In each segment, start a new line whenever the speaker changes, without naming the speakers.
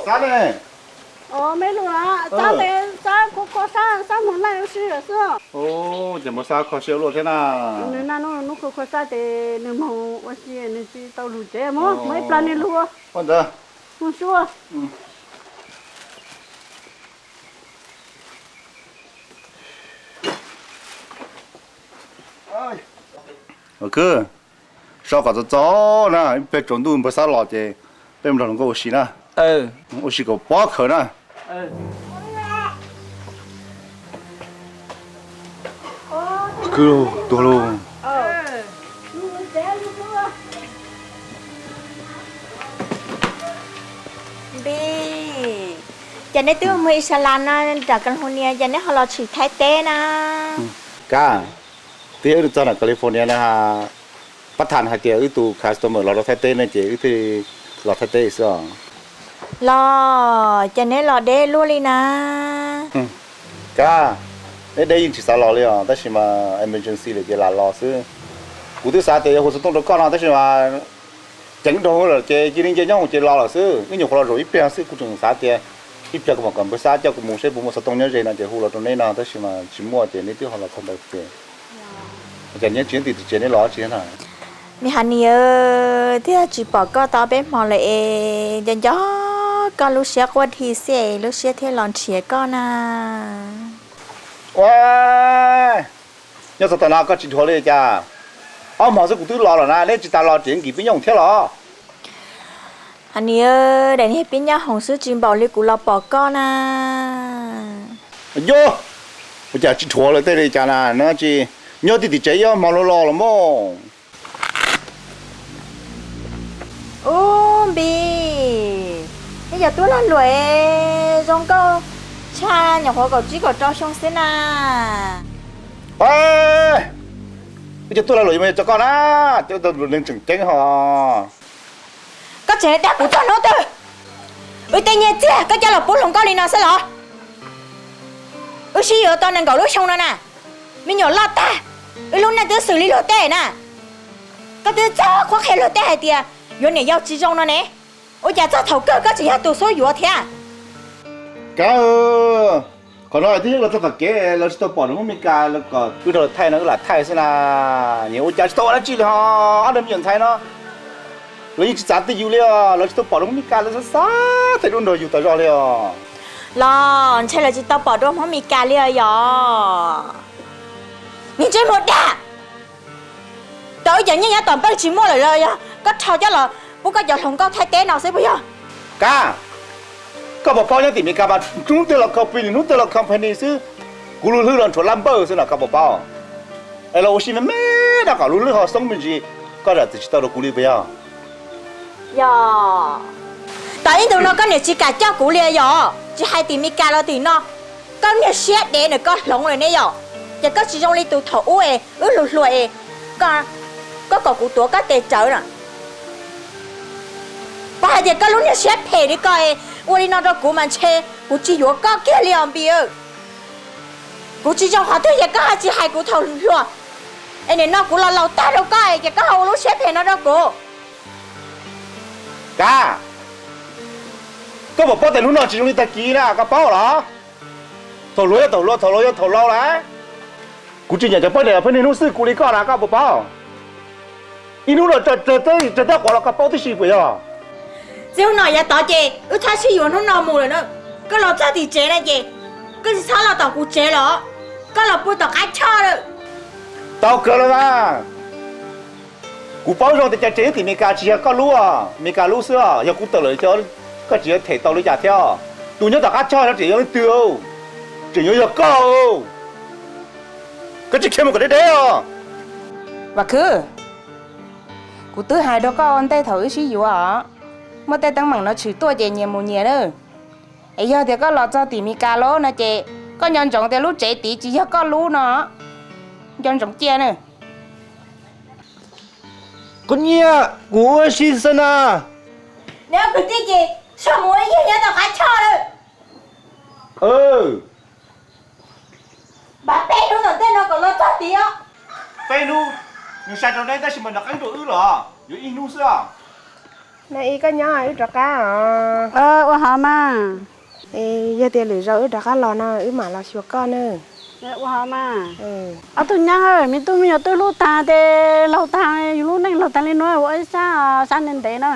啥呢？
哦，没路啊，咱们咱过啥门来有事是。
哦，怎么啥考小路天呐？
那侬过啥的，你们我是你知道路这么没plan的路。
好的。
我说。
嗯。哎。OK， 烧烤子早呢，别中途不啥老的，别不能给我洗呢。我洗个8口呢。哥，多喽。
Bi, jadi tu mui salana dakan hunia jadi kalau cerita tena.
Cả, thì ở trong California là bắt thành hai triệu itu customer lo thay tên này chỉ thì lo thay tên sao?
Lo, jadi lo deh lu lina.
Cả, ở đây chỉ sao lo liền,但是嘛 emergency là chỉ là lo chứ. Cụ thể sao thì hồ sơต้องcó là 但是嘛 chẳng đâu là chỉ nên chỉ nhau chỉ lo là chứ, cái nhiều rồi ít tiền chứ cụ chừng sao thì ít tiền mà còn bữa sao cho cụ mua xe mua tông nhớ gì là chỉ hồ là trong này nào, 但是嘛chỉ mua tiền này tiêu họ là không được tiền. Chẳng nhớ chuyện thì chuyện này lo chuyện nào.
Mi hania, thì chỉ bảo có tao bên mò lại, giờ gió có lúc xe qua thì xe, lúc xe thì lon xe con à.
Wow, nhớ sao tao nào có chuyện thôi đấy cha. Mà sao cụ tự lo rồi nè, nên chỉ ta lo chuyện gì bây giờ không theo lo.
Hania, để hết bên nhau hồng sư chim bảo lấy cụ lo bỏ con à.
Yo, bây giờ chuyện thôi rồi đây cha nè, nó chỉ nhớ thì chạy á, mà lo là mò.
Bi, bây giờ tôi là lười trong câu cha nhà họ cậu chỉ có cho xong xin à.
Ê, bây giờ tôi là lười mà cho con á, tôi lên chừng chén họ.
Các trẻ đã của cho nó từ. Ơi tên nhé chứ, các cha là bố lòng cao đi nào sẽ lọ. Ơi xí ở toàn đang cậu lúc xong đó nè. Mình nhỏ lọt ta. Ơi lúc này tôi xử lý lỗ tệ nè. Các tôi cho khó khăn lỗ tệ thì有你要集中了呢，我家这头哥哥只要多说有天。
Cả còn nói thì là tất cả là tôi bỏ nó mình cả là có cứ đầu thay nó là thay xem là nhiều cha tôi đã chỉ là anh em nhận thay nó lấy chỉ trả tiền nhiều là tôi bỏ nó mình cả là sao thì luôn rồi nhiều tao rồi liền.
Lo, chơi là chỉ tao bỏ đồ không mình cả liền rồi. Mình chơi một đã. Tới giờ nhá toàn bao chỉ mua lại rồi à. Có thao cho là bố có giờ không có thay té nào sẽ bây giờ.
Cả có bảo bao nhiêu tiền mình cả mà chúng tôi là company, chúng tôi là company chứ. Cú lulu lần chỗ làm bơ chứ là có bảo bao. Ai là oxy mẹ đã cả lulu họ sống mình gì có là chỉ tao được cú lulu bây giờ.
Dạ. Tại tụi nó có nhiều chỉ cả cho cú liền rồi. Chỉ hai tiền mình cả là tiền nó. Có nhiều xét để nó có lỏng rồi nè rồi. Giờ có chỉ trong ly tụ thổ ấy, lụt lụi có cụ tổ có tệ trở nè. Bà giờ có lúc này xếp phê đi coi, ôi đi nó đó cụ mà chê, cụ chỉ có kia liền bia. Cụ chỉ trong họ thứ giờ có chỉ hai cụ thầu luôn. Anh này nó cụ là lâu ta đâu coi, giờ có hầu lúc xếp phê nó đó cụ.
Cả có bảo bao tiền lúc nào chỉ dùng đi tài ký nè, có bao đó. Thầu lúa đấy. Cụ chỉ nhận cho bao tiền phải nên lúc xưa cụ đi coi là có bảo bao. Inu là chờ ta quả là cái bao thì xí vậy à?
Nếu nói ya tao chị, ta chỉ dùng nó nào mù rồi nữa, cái lò cha thì chế này chị, cái gì sao là tao cũng chế đó, cái lò bùi tao cái cho rồi.
Tao cười rồi mà. Cụ bao giờ thì chế thì mình cả chỉ có lúa à, mình cả lúa xưa, giờ cụ tự lấy cho cái chỉ thể tao lấy trả theo, tụi nhớ tao cái cho nó chỉ có tiêu, chỉ nhớ giờ câu, cái chỉ kiếm một cái đấy à?
Và cứ cụ thứ hai đó có anh tay thử xí dụ à, mà tay tăng bằng nó chửi tôi chị nhiều một nhiều nữa. Ấy giờ thì có lọt cho tỉ mi cà lố nè chị, có nhân trọng thì lúc chị tỉ chỉ cho có lú nó, nhân trọng chia nữa.
Con nhia, của xin xin à.
Nếu cứ tí chị, sao muốn như thế tao cái cho rồi. Bà bé đúng rồi tên nó còn lo cho tí á.
Bé nu, nhưng sao trong đây ta chỉ mình là cái đồ ư rồi, rồi in nu xưa.
này có nhỏ ở trọ cá
ô hả mà
giờ tiền lửa rau ở trọ cá lò nào ở mà lò xua con nữa
ô hả mà tôi nhang ơi mình tôi lúc ta thì lâu ta lúc này lâu ta lên nói ôi sao sao nên thế nữa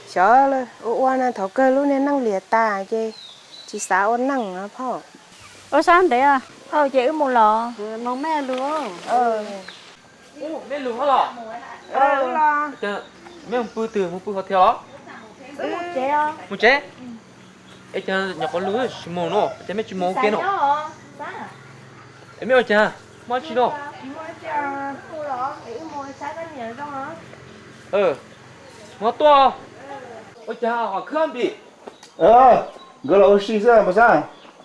sợ rồi uống là thầu cơ lúc này năng liệt ta chứ chỉ sao uống năng àพ่อ
ôi sao thế à
chị ở một lò
mong mẹ luôn
mẹ lùm hả lọ?
lo
Chà, mẹ không bự từ, không bự hotel đó.
một chế à
Một chế. Ê chà, nhà có lưới, chỉ mồ nó, chà mẹ chỉ mồ kia nó. Ê mẹ ơi chà, mua chi đó. Mua to. Ôi chà, họ khám bị.
cái lò xí ra mà sao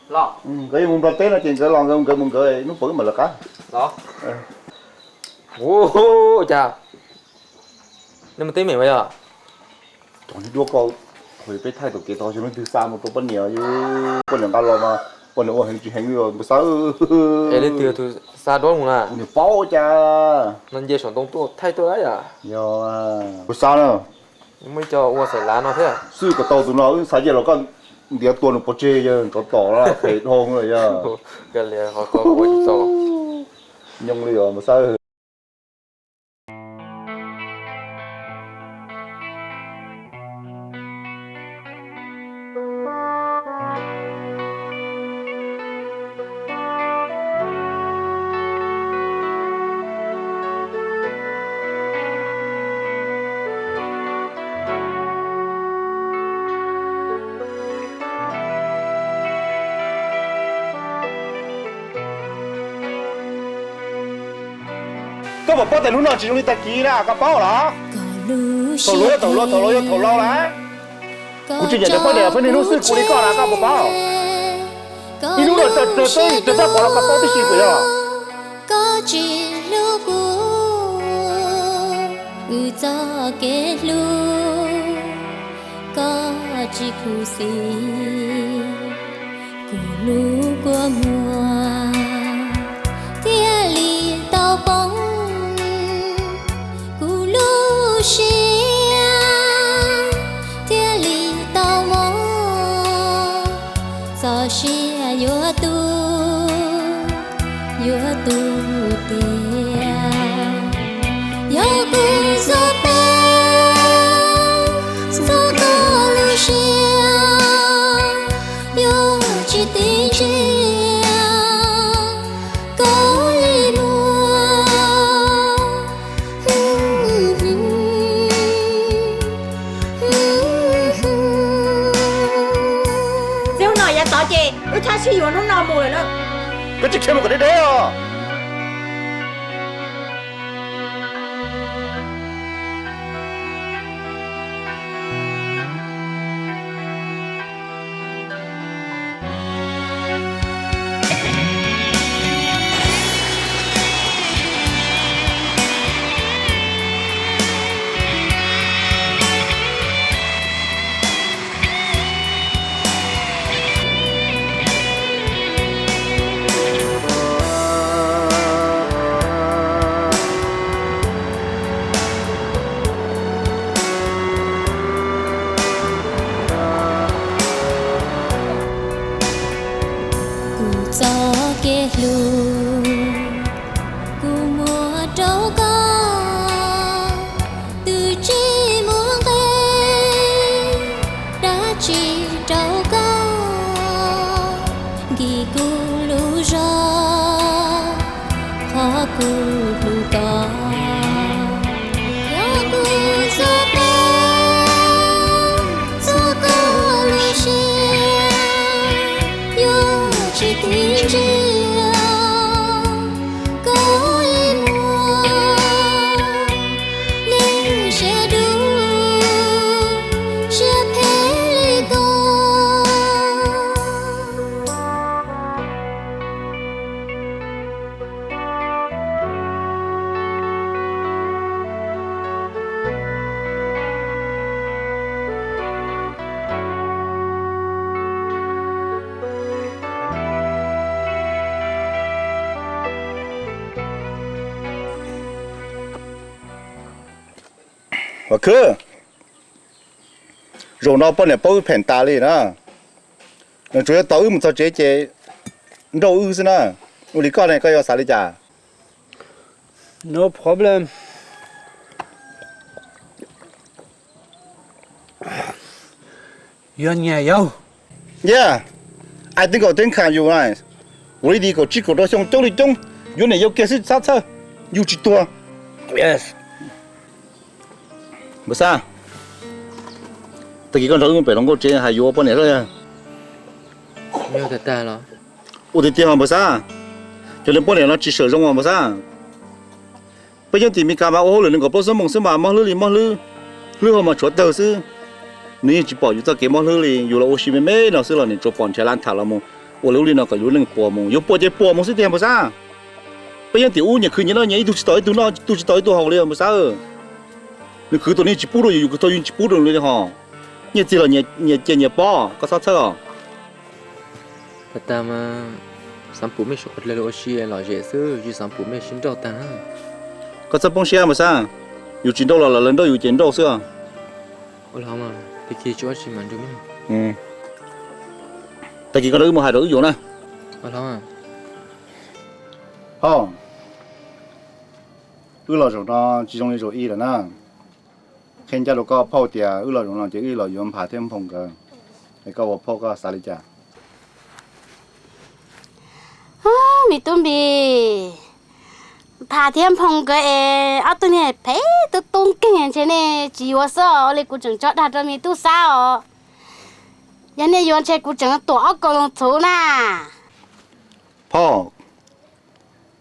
Lọ.
cái mùng đầu tiên là chuyện cái lò cái mùng cái nó phổi mà là cá
Đó. Ô chà. Nhưng mà tí mẹ bây giờ.
còn đua câu hồi bé thay đổi cái to cho nó từ xa một tô bánh nhiều chứ con đường cá lò mà con đường hành rồi một sáu
Ê lên từ từ xa đó luôn à.
nhiều bao cha
Nên dê soạn tông tôi thay tôi đấy à.
nhiều một sao nữa
Nhưng mới cho ua sải lá nó thế à.
sư của tàu tụi nó sáng giờ nó con dia tuần một chê chứ có tỏ là phải thong rồi chứ
Cái này họ có ua chỉ tao.
nhung đi rồi mà sao có một bao tiền lúc nào chỉ trong đi ta ký là cái bao đó thầu lúa lá cũng chỉ nhận được bao tiền phải nên lúc xưa cũng đi coi là cái một bao đi lúc nào tôi ta có là cái bao tí xíu rồi
có chỉ lúc cho cái lúc có chỉ khu xì của lúc của mùa tia lì tàu bóng của lúc xia tia lì tàu mò gió xia yo tu tia yo tu gió gió có lu xia yo chỉ tình xia có li mùa
siêu nổi ya tỏ chị ôi cha siêu nó nọ mùi nữa
cái chiếc xe mà có đấy à và cứ rồi nó bọn này bao phèn ta lên nè nó chủ yếu tao một số chế đâu ư thế nè 우리 거네 거요 살리자
No problem. Yo nhà yo.
yeah I think I think can you guys 우리 이거 찍고 더 좀 좀 좀 요네 요 계속 사차 유지 또
Yes.
뭐 사? 이거 너무 배는 거 제일 hay yo bọn này rồi
Nhiều thật ta lo.
ủa thì tiền mà sao cho nên bọn này nó chỉ sử dụng mà sao bây giờ thì mình cảm ơn rồi nên có bao giờ mong xem mà mong lư mà chuột đầu sư nếu chỉ bỏ cho cái mong lư thì dù là ô xí mê nó sư là nên cho bọn trẻ lan thảo là mong ô lư nó có dù nên bỏ mong dù bỏ mong sư tiền mà sao bây giờ thì u nhà cứ như nó nhảy tu chỉ tới tu học liền mà sao nếu cứ tụi này chỉ bù rồi dù cái tôi chỉ bù rồi luôn hả như chỉ là nhà bỏ có sao sao
Thật ta mà sản phụ mấy số lấy đồ xí là dễ sư, chứ sản phụ mấy xin đâu ta.
có sao bông xe mà sao dù chiến đấu là lần đầu dù chiến đấu xưa
Ôi không mà, thì khi chú xin mình cho mình.
tại vì có đứa mà hai đứa vô nè
Ôi không à.
không là rồi nó chỉ trong rồi y là nè khen cho nó có phao tiền là rồi nó chỉ là dùng phá thêm phòng cơ cái câu phao có sao đi chả
mi tụi mi thà thêm phong cái ở tụi này phải tụi tung kinh thế này chỉ có sao lấy cụ trưởng cho đặt cho mi tụi sao giờ này yon chơi cụ trưởng tổ có lòng số na
phao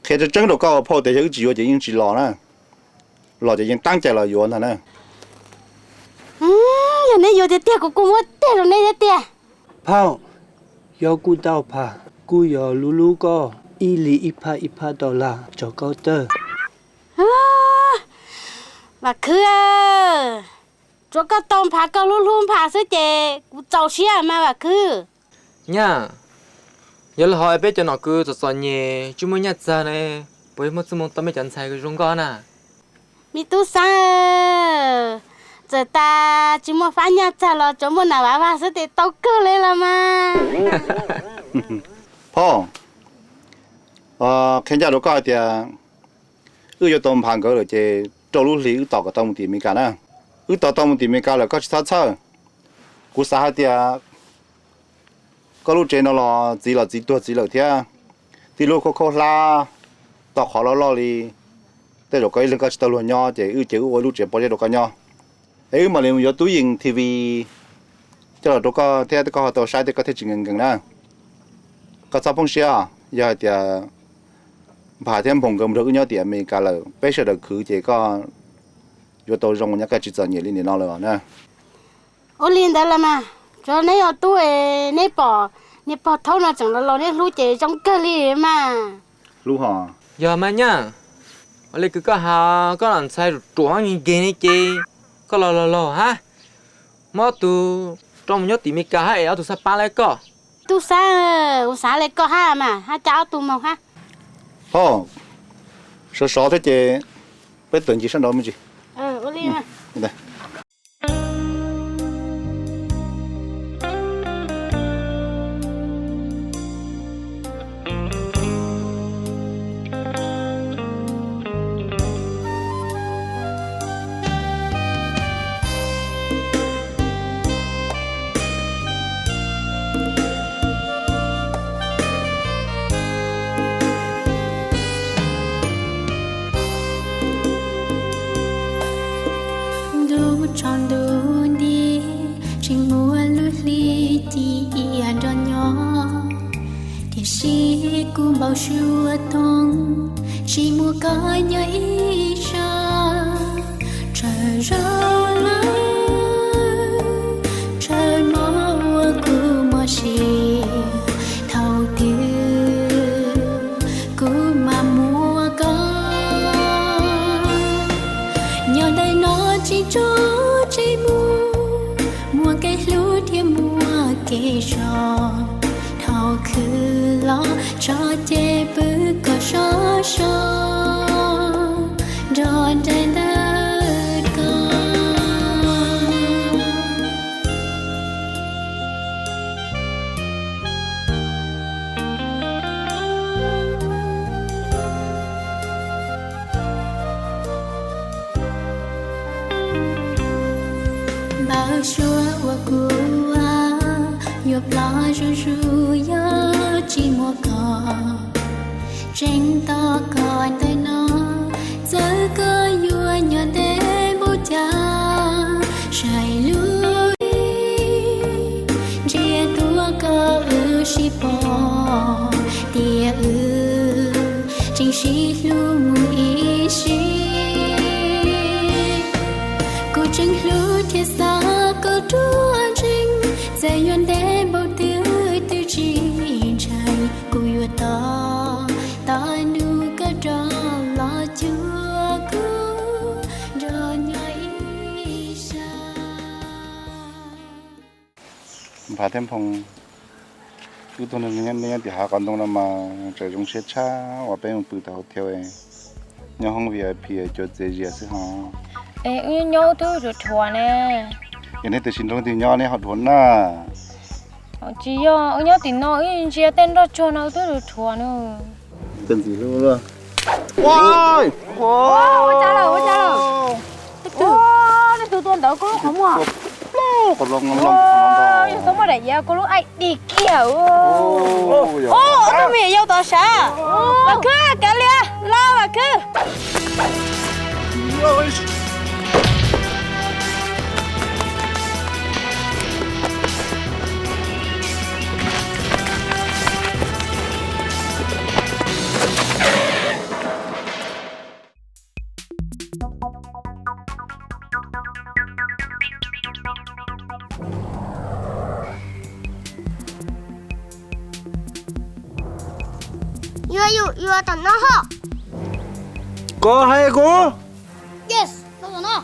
khi cho chân nó có phao thì chỉ có chỉ lò nè lò chỉ tăng chạy là dùng thôi nè
giờ này yon thì tiền của cụ mất tiền rồi này tiền
Pao. Yo cu tao pa. Cu yo lulu go. Ili ipa $1 cho câu tơ.
mà cứ cho cái tôm phá cái luôn luôn phá sữa chè cụ giàu xía mà bà cứ
Nha. Giờ là hỏi bé cho nó cứ cho son nhẹ, chú mới nhặt ra này. Bởi một số mong tâm mấy chẳng xài cái rung con à.
mi tu sang giờ ta chỉ muốn phá nhà trả lo cho muốn nào bà sẽ để tao cơ lên là mà
phao khen cho nó có thì cho tôm phang cái rồi chỉ trâu lú lý tao cái tôm thì mình cả nè tao tôm thì mình cả là có sát sát cú sát thì có lúc trên nó là gì thế thì lúc có la tao khó lo điแต่เราก็เรื่องก็ตลอดย่อเจ้เจ้ว่ารู้เจ้พอจะเราก็ย่อmà nếu như túi in TV choเราก็theoก็ตัวใช้แต่ก็เท่จริงๆนะก็ชอบพงเสียอย่าเดี๋ยวผ่าเทียมผมก็ไม่รู้ย่อเดี๋ยวมีการเลยไปเสด็จคือเจ้ก็อยู่ตัวรงเนี่ยก็จิตใจเนี่ยลิ้นเนี่ยนอนเลยนะ
ô liền đó là mà cho nên ở tuổi nên bỏ thâu nó chẳng là lo nên lú chế trong cơ li mà
รู้หรอ
Giờ mà nha. Ở đây cứ có hà, có làm sai rồi trốn như kia này chứ. Có lo ha. Mà tu trong nhớ tìm cái hay ở tu sa pa lại có.
tu sa lại có ha mà ha cháu tu màu ha
พ่อสอเท่เจ้ไปตื่นจีสันดอมั้ยจี
ô liền mà
ได้
đủ tròn đủ đi chỉ mua lúa li chỉ ăn cho nhỏ thì chỉ cũng bao nhiêu thong chỉ mua cái nhảy ra trời rơi trời mưa cứ mưa xì thâu tiêu cứ mà mua cái nhờ đây nó chỉ cho chỉ mua cái lúa thì mua cái giò thâu cứ lo cho chế bự có gió rồi đây đất con bao xua qua cua yêu lo ru ya chỉ mua cò tranh to còn tay nó giờ có yêu nhớ để bố cha sai lui chia tua có si bò tia chính si lu mui si cô chính lu thiết xa cô chúa chính dạy yuan để bao tiêu tiêu chỉ chạy cô yêu to ta nu cả trò lo chúa cô rồi nhảy xa
phá thêm phòng cứ tôi nên nhân thì hạ còn đông là mà trời trong xe cha và bên một bự tàu theo ấy nhau không vì phía cho dễ dễ sự họ
ê nhau thứ rồi thua nè
hiện nay từ xin đông thì nhau này họ thốn na
chỉ do nhau thì nói chỉ tên đó cho nó thứ rồi thua nữa
tên gì luôn luôn wow
Ôi cha rồi nó từ tuần đó có không à
còn lòng đó
sao mà để giờ cô lúc ai đi kiểu
tao mày yêu tao sao mà cứ cái lia lao mà cứ
yêu tận nó hả
Có hay cô?
yes đâu rồi nó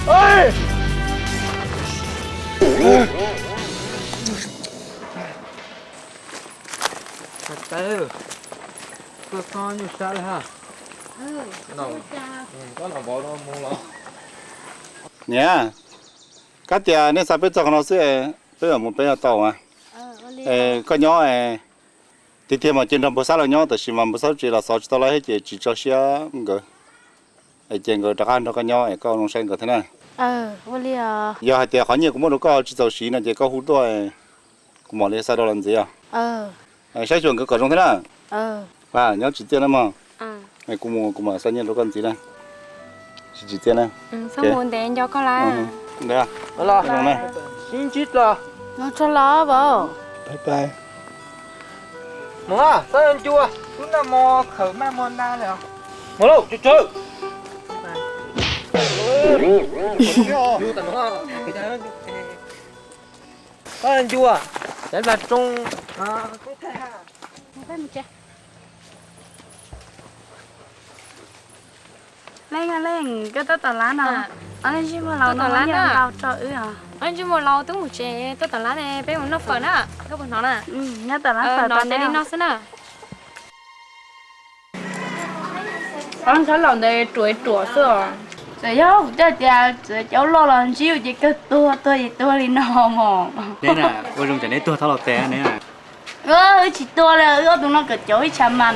Ôi!
Tớ cơ con như sao ha nó có là bỏ nó mua nó
nhá các nhà nên sao biết cho nó sẽ bây giờ một bên là tàu à có nhỏ thì thêm mà trên đồng bờ sát là nhỏ,แต่mà bờ sát chỉ là 6 tàu lấy chỉ cho xe người trên người đặc ăn nó có nhỏ có nông sản cái thế này
vô li à
giờ hai tiệm khó nhiều cũng muốn có chỉ tàu xí này chỉ có hút đôi cũng muốn lấy sao đâu làm gì à sai chuẩn cái trong thế nào và nhớ chỉ tiền mà này cũng mà sao nhiên đâu cần gì đây chỉ tiền này
sao muốn đến cho con lá
đây à
là
này
xin chít là
nó cho lo vào
Bye bye.
mong à sao anh chua chúng ta mò khởi ma mò na rồi mò đâu chơi chơi chua tận hoa sao anh chua để vào trong không thể ha
lên cái tao lá nào anh chỉ mà lâu nó lâu cho à
anh chỉ một lâu tiếng một chế tôi tao lá này bé nó phở nè các bạn nói nè
nhớ tao lá phở
nó đi nó xin nè
anh thấy lòng này tuổi tuổi xưa rồi nhớ cháu lo là chiếu chỉ cái tua đi nó mà
đây là cô dùng cái này tua thao lọt té này
chỉ tua là tụi nó cái chỗ chăm mà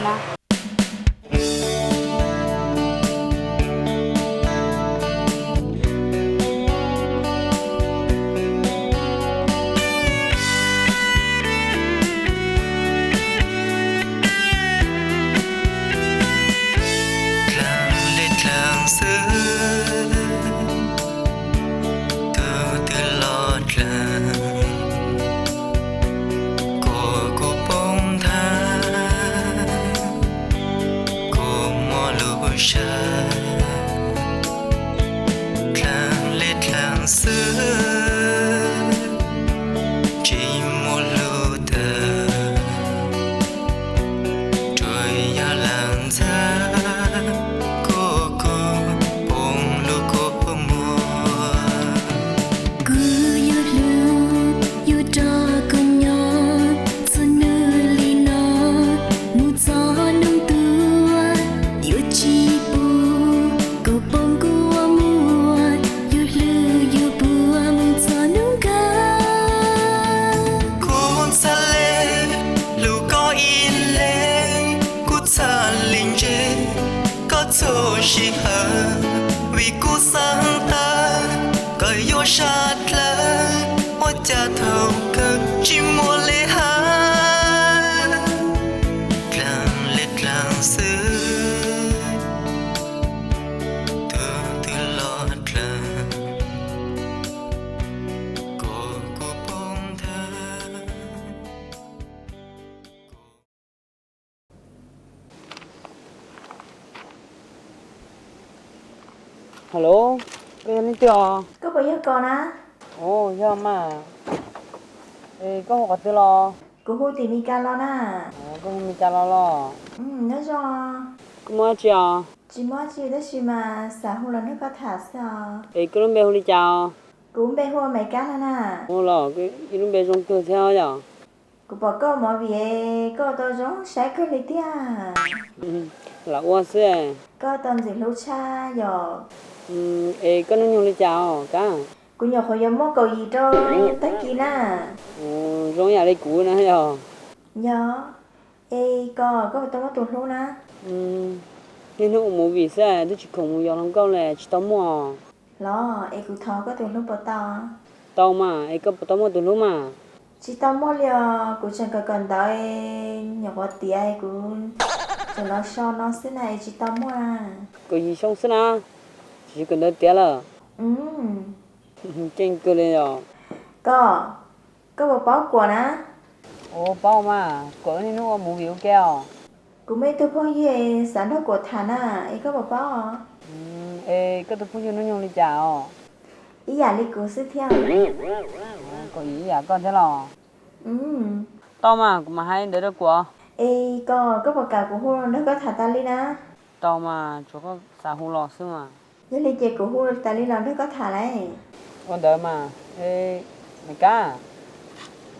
Hãy subscribe cho kênh Ghiền Mì Gõ để không bỏ lỡ
vì cú sáng ta cởi vô sát lỡ hoa cha thâu cơ chim mùa lê hát làng lết làng xưa từ lọt làng cô bông thơ.
Hello, cái này chưa?
Có bao nhiêu con á?
Ồ, giờ mà. Ê, có học từ lo.
Cô hôi tìm Mika lo na.
Có mình cha lo.
Nó do
Có mua chưa?
chỉ mua chỉ đó chỉ mà xã hội là nó có thả sao?
Ê, cái lúc bé đi chào.
Cũng bé hoa mấy cá na.
Ồ lo, cái lúc bé trong cơ theo nhở?
Cô bảo cô mà vì cô tôi giống sẽ cứ lấy tia.
Là ua xưa.
Cô tầm gì lâu cha giờ.
Ê, có nó nhung đi chào cả.
Cô nhỏ khỏi giống mua cầu gì cho tới kia na.
Ồ, giống nhà đây cũ nữa nhở?
Nhớ. Ê, có tôi có tuột luôn na.
Nhưng nó cũng mua vì sao, tôi chỉ không mua lòng câu là chỉ tao mua.
Lo, ê cô thọ có tuột luôn bao to.
Tao mà, ê có tao mua từ lúc mà.
Chỉ tao mua liều, cô chẳng cần tới nhỏ qua tía cũng cho nó cho nó thế này chỉ tao mua à.
Có gì xong xí nào? Chỉ cần tới tiếc là. Trên cơ lên rồi.
Có một bao của ná.
Ồ, bao mà, có nên nó mua biểu keo.
Cũng mấy tôi phong gì sản đó của thằng à, ấy có một bao à?
Ê, cái tôi phong gì nó nhung đi chào.
Ý giả đi của sư theo.
Có ý giả con thế nào? Tao mà hay để được của.
Ê, có một cả của hôn nó có thả ta đi ná.
Tao mà, chỗ có xả hôn lọ xưa mà.
Với lý chè của hôn ta đi nó có thả này.
Con đợi mà. Ê, mày cá.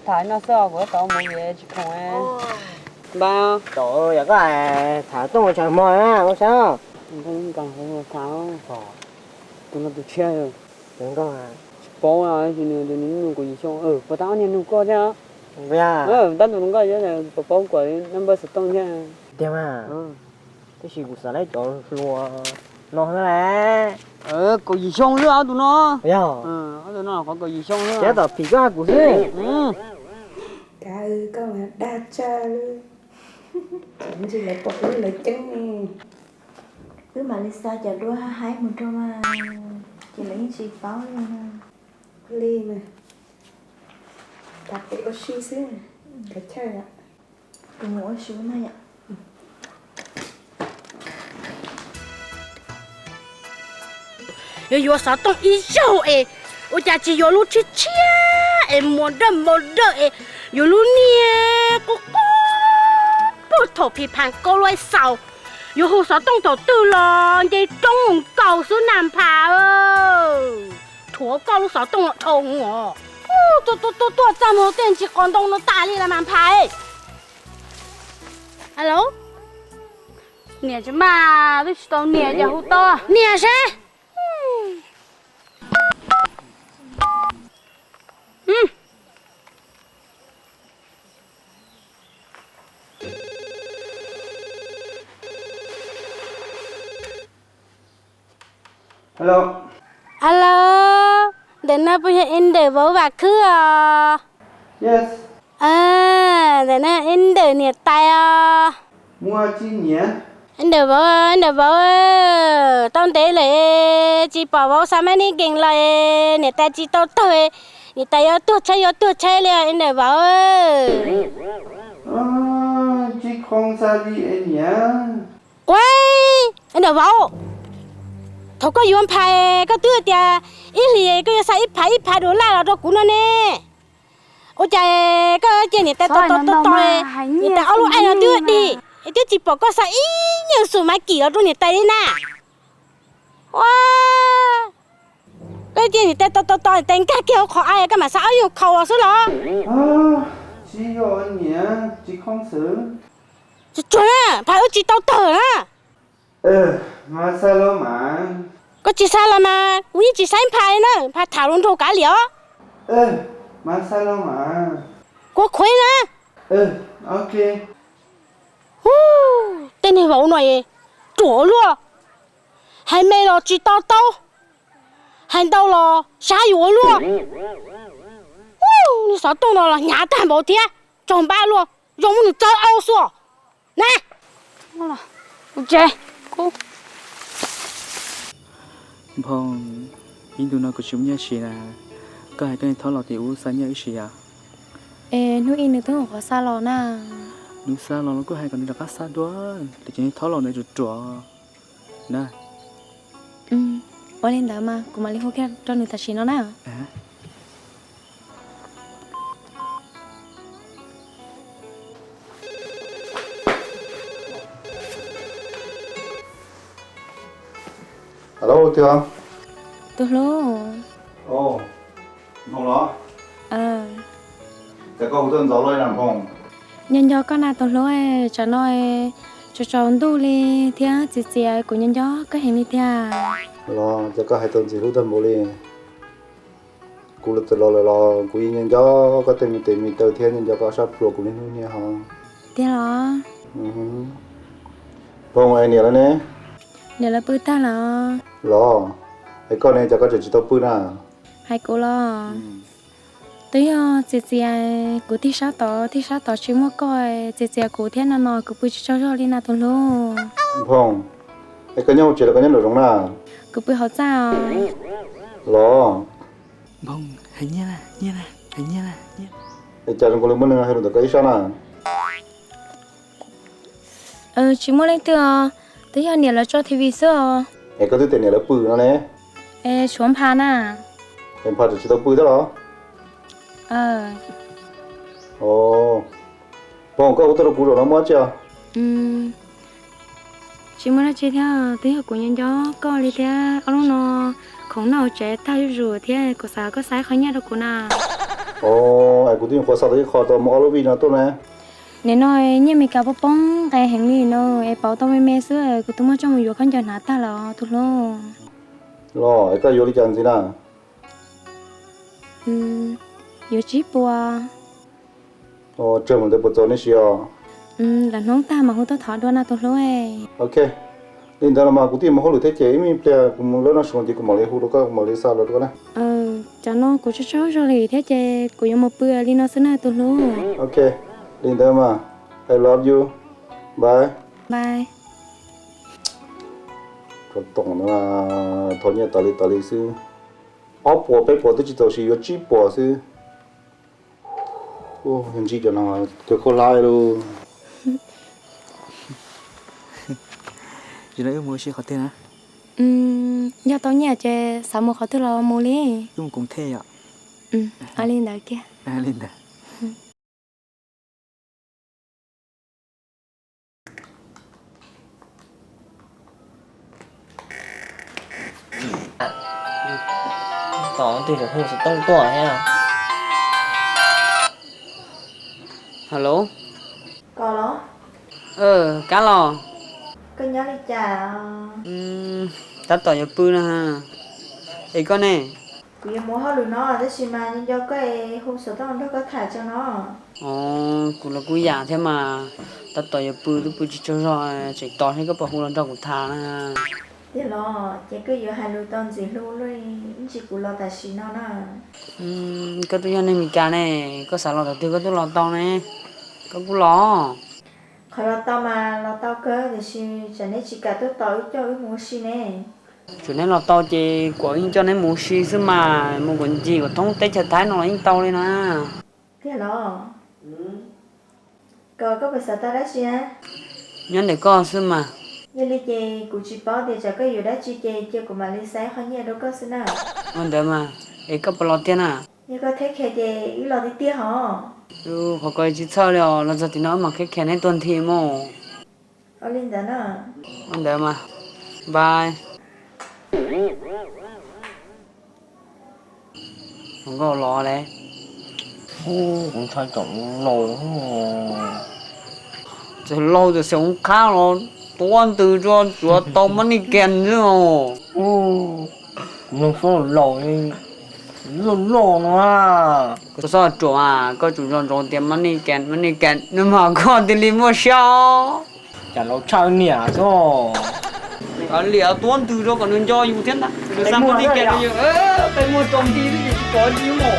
Thả nó sợ của tao mua gì chứ không em. Ba.
Trời ơi, giờ có ai thả tung vào trời mồi á, có sao?
Không cần không tháo. Tụi nó tụi chơi rồi.
Đừng có à.
Bố à, thì nó có gì xong. Bà tao nhìn nó có chứ.
Vậy à?
Tao tụi nó có chứ là bố của number sẽ tông chứ.
Đẹp à? Cái gì cũng sợ lấy chỗ lùa nó thế này.
Có gì xong nữa tụi nó.
Vậy à?
Tụi nó có gì xong nữa.
Chết rồi, thì có của gì?
Cả con là đa cha luôn. Chẳng gì lại bọc lấy chân nè.
Cứ mà Lisa chả đua hái một trâu mà. Chỉ lấy chị báo luôn ha.
Ly mà. Đặt cái oxy xíu nè. Cái chơi ạ.
Đừng ngủ xuống này ạ.
Yo sa tông ý dâu ê. Ôi cha chỉ yo lu chi chia. Em muốn đỡ ê. Yo lu nia. Cô bố thổ phì phàng cô loài sầu. Yo hồ sa tông thổ tư lo. Dây trông cầu xuống nằm phà ơ. Thua cầu lu sa tông thông ngọ. Tôi chăm hồ tên chỉ còn đông nó tả đi là màn phà ê. Alo? Nè chứ mà. Tôi chỉ tao nè cho hô to. Nè chứ?
Hello.
Alo, đến nay bây giờ em để bố bà cứ à?
Yes.
Đến nay em để nhiệt tay à?
Mua chi nhỉ?
Em để bố, tao để lại chỉ bảo bố sao mấy đi kinh lại nhiệt tay chỉ tao thôi, nhiệt tay yo tuột chơi liền em để bố.
Chi không sao đi em nhỉ?
Quay, em để bố. Thôi có yuan phai có tưa tia ít lì có sai ít phai đồ la rồi cũng nó nè. Ôi trời có chuyện này ta người ta alo ai nó tưa đi. Tưa chỉ bỏ có sai ít nhiều số máy kỳ ở trong này tay đi nè. Wow. Cái chuyện này ta tên cá kêu khó ai cái mà sao dùng khẩu là số đó.
Chỉ có anh nhỉ, chỉ không xử.
Chuẩn à, phải ở chỉ tao thở á.
Mà sao lo mà?
Có chỉ sao là mà, quý chỉ sai phải nữa, phải thảo luận thâu cá liễu.
Mà sao lo mà?
Có khuấy nữa.
Ok.
Tên này bảo này, chỗ luôn. 还没了知道到，还到了下雨了。你啥动到了？伢蛋包天，长白了，让我们再熬说。来，好了，我这go。
Phong, in tụi nó có chúng nhà xí là có hai cái tháo lọt thì u sáng nhà xí à?
Ê, nuôi in được tiếng của xa lò na.
Nuôi xa lò nó có hai con đi đặt xa đó, để cho nên tháo lọt này rồi trọ, nè.
Ở lên đó mà, cùng mà đi hô kia cho người ta xí nó nè.
Alo, Thương.
Tôi lô.
Ồ, không đó. Cái câu tên gió lôi làm không?
Nhân do con nào tôi lô cho nói cho tròn tu li thia chị của nhân do có hình như thia.
Lo, cho có hai tên gì lúc tên bố li. Cú lực từ lo, cú nhân do có tên mình từ thiên nhân do có sắp ruột của mình như hả?
Thia lo.
Vâng, ai nhớ là nè.
Nhớ là bữa ta lo.
Lo, cái con này cho có chỉ tao bữa nào.
Hai cô lo. Tới chị của thi sát tỏ chỉ mua coi chị của thiên nó của bữa cho đi nào tôi luôn.
Vâng, cái nhau chỉ là cái nhân ở trong nào.
Của bữa họ sao?
Lo.
Phong, hình như là.
Để cho chúng con lên hay là cái sao nào?
Chỉ mua lên từ tới giờ là cho TV sữa.
Cái có thứ tiền này là bự nó nè.
Xuống pan à?
Em phải chỉ tao bự đó đó. Ồ. Vâng, có tôi cũ rồi nó mất chưa?
Chỉ muốn là chơi theo tới của nhân gió có đi theo ông nó không nào trẻ thay rồi thế có sai khó nhớ đâu cô nào.
Ồ, ai cũng tin có sao đấy khó tao mỏ vì nó tốt nè.
Nên nói như mình cả bông cái hành lý nó em bảo tao mẹ xưa của tôi mới cho mình vô khăn cho nát ta là thôi lo.
Lo, cái vô đi chẳng gì nào?
Vô chỉ bùa.
Ồ, chờ mình tới bữa tối này xíu.
Là nón ta mà không tao thọ đua na tôi lo
Ok. Nên đó là mà cũng tìm một hồi thế chế mình bây cũng lớn nó xuống thì cũng mở lấy hú đó cũng mở lấy sao đó nè.
Cho nó của cháu rồi thì thế chế của một bữa đi nó sẽ na tôi lo.
Ok. Nên đó mà. I love you. Bye.
Bye.
Còn tổng là thôi nhé tao lý sư. Áo bỏ bé bỏ tôi chỉ tao chỉ có chỉ bỏ sư. Ô, hình gì cho nó tôi khó lại luôn.
Giờ đấy mua xe khó tiền á?
Do tao nhà chơi sao mua khó thứ lo mua đi.
Chúng cũng thế ạ.
Ở lên đó kia.
Lên đó.
Tỏ thì được không sẽ tông tỏa nha.
Hello.
Có lo.
Cá lò.
Cái nhớ đi chả.
Ta tỏ nhập bư nè ha. Ê con nè.
Vì mua hết rồi nó thế xí mà nhưng do cái hôm sau tao nó có thả cho nó.
Cũng là cú giả thế mà. Ta tỏ nhập bư tôi chỉ cho rồi chỉ tỏ hay có bảo hôn lần đầu của thà nè ha.
Thế lo, chỉ cứ giờ hai lô ton gì luôn rồi, chỉ cú lo tài xí nó nè.
Cái tôi này mình cá này, có sao lo đầu tiên có tôi lo to này, có cú lo.
Khỏi lo tao mà lo tao cơ thì xí chẳng nên chỉ cả tôi tao cho cái mua xí nè.
Chuyện này lo to chứ, của anh cho nên mua xí chứ mà mua quần gì của thông tết chờ thái nó là anh tao lên nè.
Thế lo. Có phải sao tao đã xí á?
Nhân để có chứ mà.
Như lý chị cụ chỉ bảo để cho cái gì đó chị chơi của mà lý sáng không nhớ đâu có xí nào.
Nhân để mà, ấy có bao lo tiền à?
Như có thấy khe thì ý lo đi tiếc hả?
Họ coi chỉ sao rồi, là giờ thì nó mà cái khen này tuần thì mà.
Ở lên đó nè.
Nhân để mà, bye. Không có lo đấy.
Cũng thay trọng lâu
Rồi lâu rồi sống khá rồi. Tuần từ cho chúa tao mất đi kèn chứ mà.
nó số lâu đi lâu nó à.
Có sao chủ à, có chủ cho tiền mất đi kèn. Nhưng mà có tiền đi mua sao?
Chả nó chơi nhả cho.
còn lìa tuôn từ đó còn nên cho yêu thiên đó rồi sang cái đi kia nó phải mua trồng đi thì chỉ có nhiêu mổ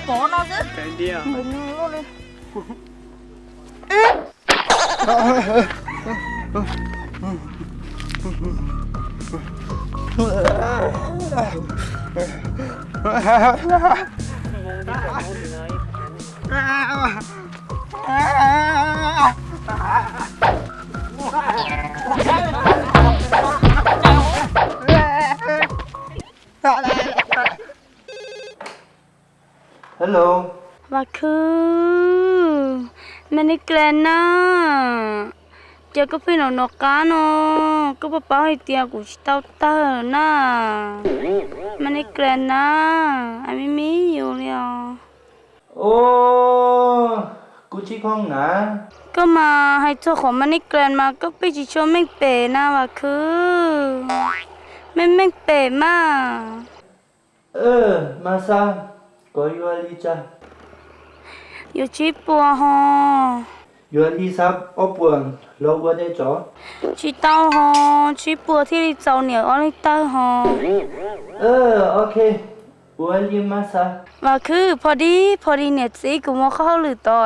bỏ nó chứ.
Cái đi à?
Mình nó đi.
Hello.
Và cứ mình lên na giờ có phải nó cá nó có bao bao tiền của tao tao na mình lên na anh mi nhiều liền
Ô, cô chỉ không nè.
cơ mà hay cho khỏi mình lên mà có phải chỉ cho mình bể na và cứ mình bể mà
Mà sao? Có yêu đi cha?
yêu chỉ buồn ho
Yêu đi sao? Ở buồn, lâu quá để cho.
chỉ tao ho chỉ buồn thì đi giàu nhiều ở đây tao ho
Ok. Yêu đi mà sao?
và cứพอดีเนี่ยสิกูมาเข้าหรือต่อ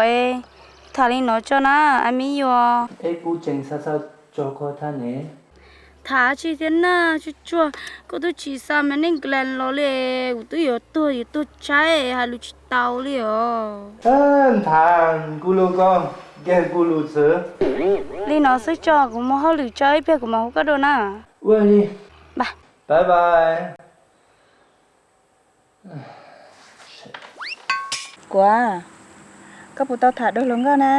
ถ้าลินอจนะอามีอยู่
Ê, cô chẳng sao cho cô ta nè.
ถ้าชีเทน่าชัวก็ต้องชีสามันนี่กลั่นล้อเลยกูต้องอยู่ตัวใช้ฮาลูชิตาวเลยอ๋อ
Thằng, cô lưu con, ghen cô lưu sữa.
ลินอซื้อจอกูมาเข้าหรือใจเพื่อกูมาหุกระโดนะ
Yêu đi.
บาย
Bye bye.
Quá. Các bộ tao thả đôi lông ra nè.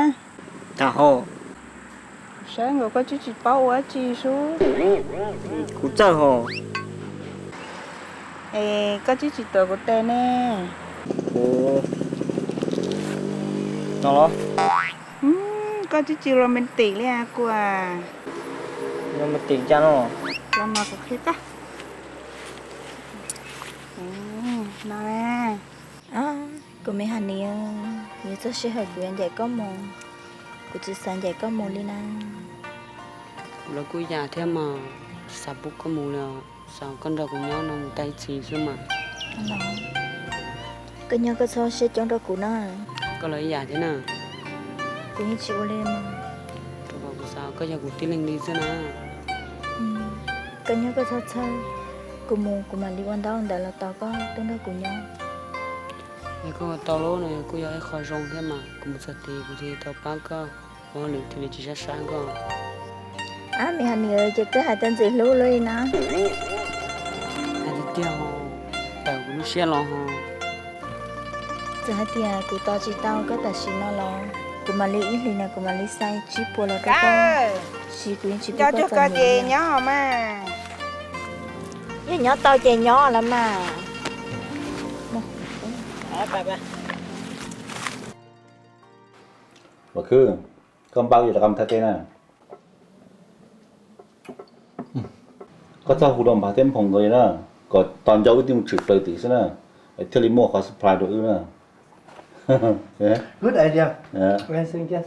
Thả hồ.
Sáng rồi có chú chị bao quá chi số.
Cú chơi hồ.
Ê, có chú chị tuổi của tên nè.
Ồ. Nó
Có chú chị romantic lên à cô à.
nhưng mà tiền cha nó.
Làm mà cũng hết á. Nào nè.
Cô mấy hành nè, như tôi sẽ hỏi cô anh dạy có mồm, cô chỉ sang dạy có mồm đi nè.
Là cô già thế mà sắp bút có mù là sao con đầu của nhau nó tay chỉ chứ mà
Nó, cái nhau cái so sẽ trong đó cô nó,
có lấy già thế nào
cô như chịu lên mà.
tôi bảo cô sao có giờ cô tí lên đi chứ nào
Cái nhau cái so chơi, cô mù cô mà đi quan đó để là tao có trong đó cô nhau.
Thì cô tao lố này cô giờ khỏi rong thế mà cô một thì cô thì tao bao cơ có lực thì chỉ sẽ sáng cơ
Mẹ hành nè, chỉ cái hai tên gì lú lui nè.
hai thì tiêu bảo cô lúc xe lo ho
Giờ hai tiền cô tao chỉ tao cái tài xí nó lo, cô mà lấy ít đi nè, cô mà lấy sai chỉ bùa là cái
Cá.
chỉ cô chỉ
Cho
bùa
chú
có
có
tao
gì
nhiều.
nhỏ mà.
Với nhỏ tao chè nhỏ lắm mà.
Và cứ con bao giờ là con thật thế nào có sao hụt đồng bà thêm phòng người nữa có toàn dấu tìm trực tới tí xí nữa theo lý mua có supply đồ ư nữa
Good idea.
Yeah.
Well, so yes.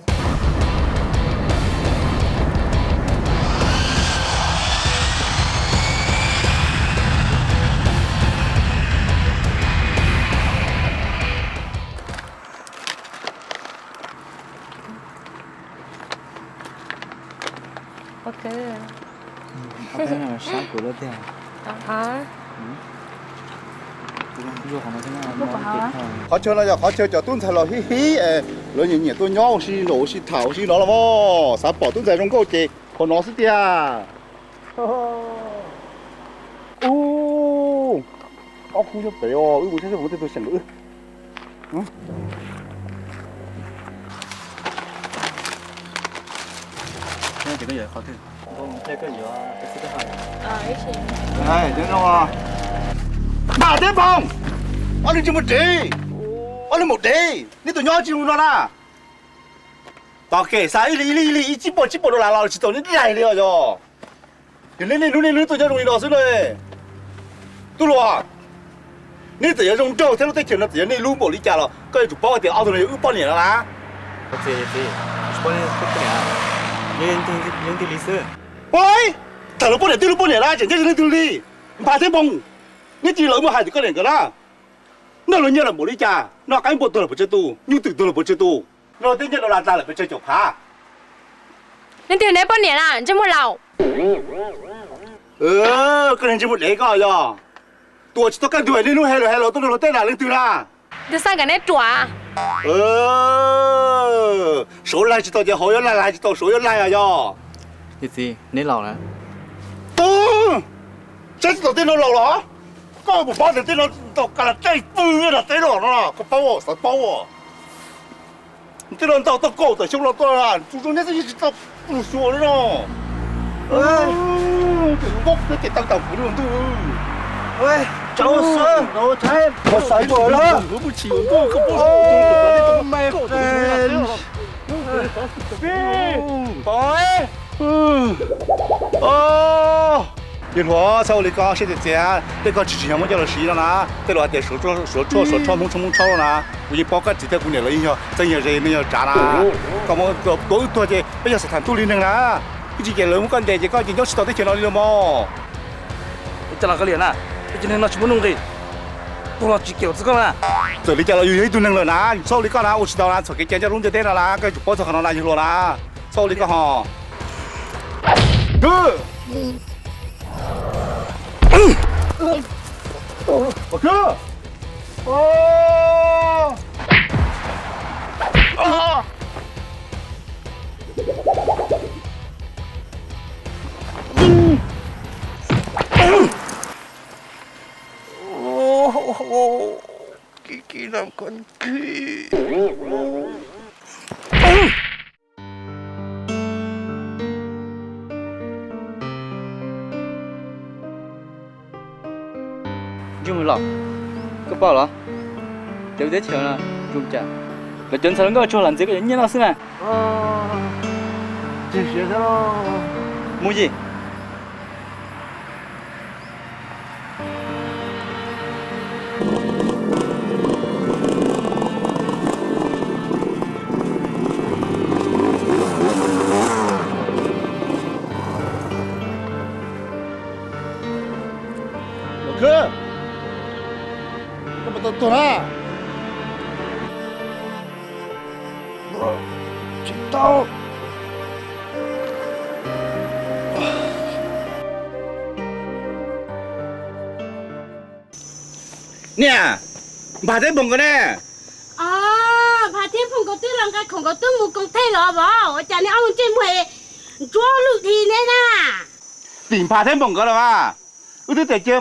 sáng của lớp thế
hả
vô học nó thế nào
khó chơi cho tuân thầy lo hi hi rồi nhìn tôi nhau xí nổ xí thảo xí nó là vô sao bỏ tuân thầy trong câu chị còn nó xí tia 어, 구셨대요. 이거 사실 못해도 시작. 응?
thế chỉ có giờ khó thôi không thế cái gì đó cái thứ hai
này đến đâu à bà thế phòng anh đi chơi một đi anh đi một đi你都鸟进入了啦到给啥一几波都来了，知道你来了哟。你都叫容易老师嘞，对了。你这种找，他都在听了，这你路不离家了，个就包点奥头了，有半年了啦。
这半年不年，人的历史。
喂，谈了半年，对了半年啦，真正是对哩。怕天崩，你记了我还是个人个啦。那人家了不离家，那干部多了不知道，牛队多了不知道，那等下都拉大了不知道怕。
你听哪半年啦？你这么老？
个人这么来个呀？ตัวจะต้องการด้วยนี่นู้นให้เราต้องเราเต้นอะไรตื่นละ
จะสร้างกันได้จั่ว
手来知道就好，要来知道手要来呀哟。
弟弟，你老了。
这知道电脑老了，搞不把这电脑到干了再不了电脑了，可把我啥把我？电脑到高的修了多了，注重那是一直到不说了咯。这个当不用都。喂，找孙，我才我晒过了。我不起，我可不。Oh my friend。你说，在我里讲现在这样，这个之前我叫了谁了呢？这老点说蒙超了呢？我一包个几天过年了，影响这些人没有渣啦。干嘛多的，不要是谈独立人啦。一直给人我干的，这个人家知道在钱哪里了么？
这哪个脸啊？今天那什么弄的？多了几饺子干嘛？
这里家了有一顿人了啦，你手里干啦，我知道啦，这个家家弄就对了啦，该就包着可能拿去了啦，手里干哈？我哥，Kiki làm con kỳ.
Dùng một lọ, có bao lọ? Tiểu tế chiều là dùng chả. Là chân sao nó cho làm gì cái như nào xưa này?
Chỉ biết đó.
Mua gì?
Cơ, có một tuần à? Chị tao. Nè, bà thấy bụng cái nè.
Bà thấy bụng có tư lòng cái không có tư một công thay lo bỏ, chả nên ông trên mùi chúa lụt thì nè nè.
Tìm bà thấy bụng cái là mà, tôi thấy chơi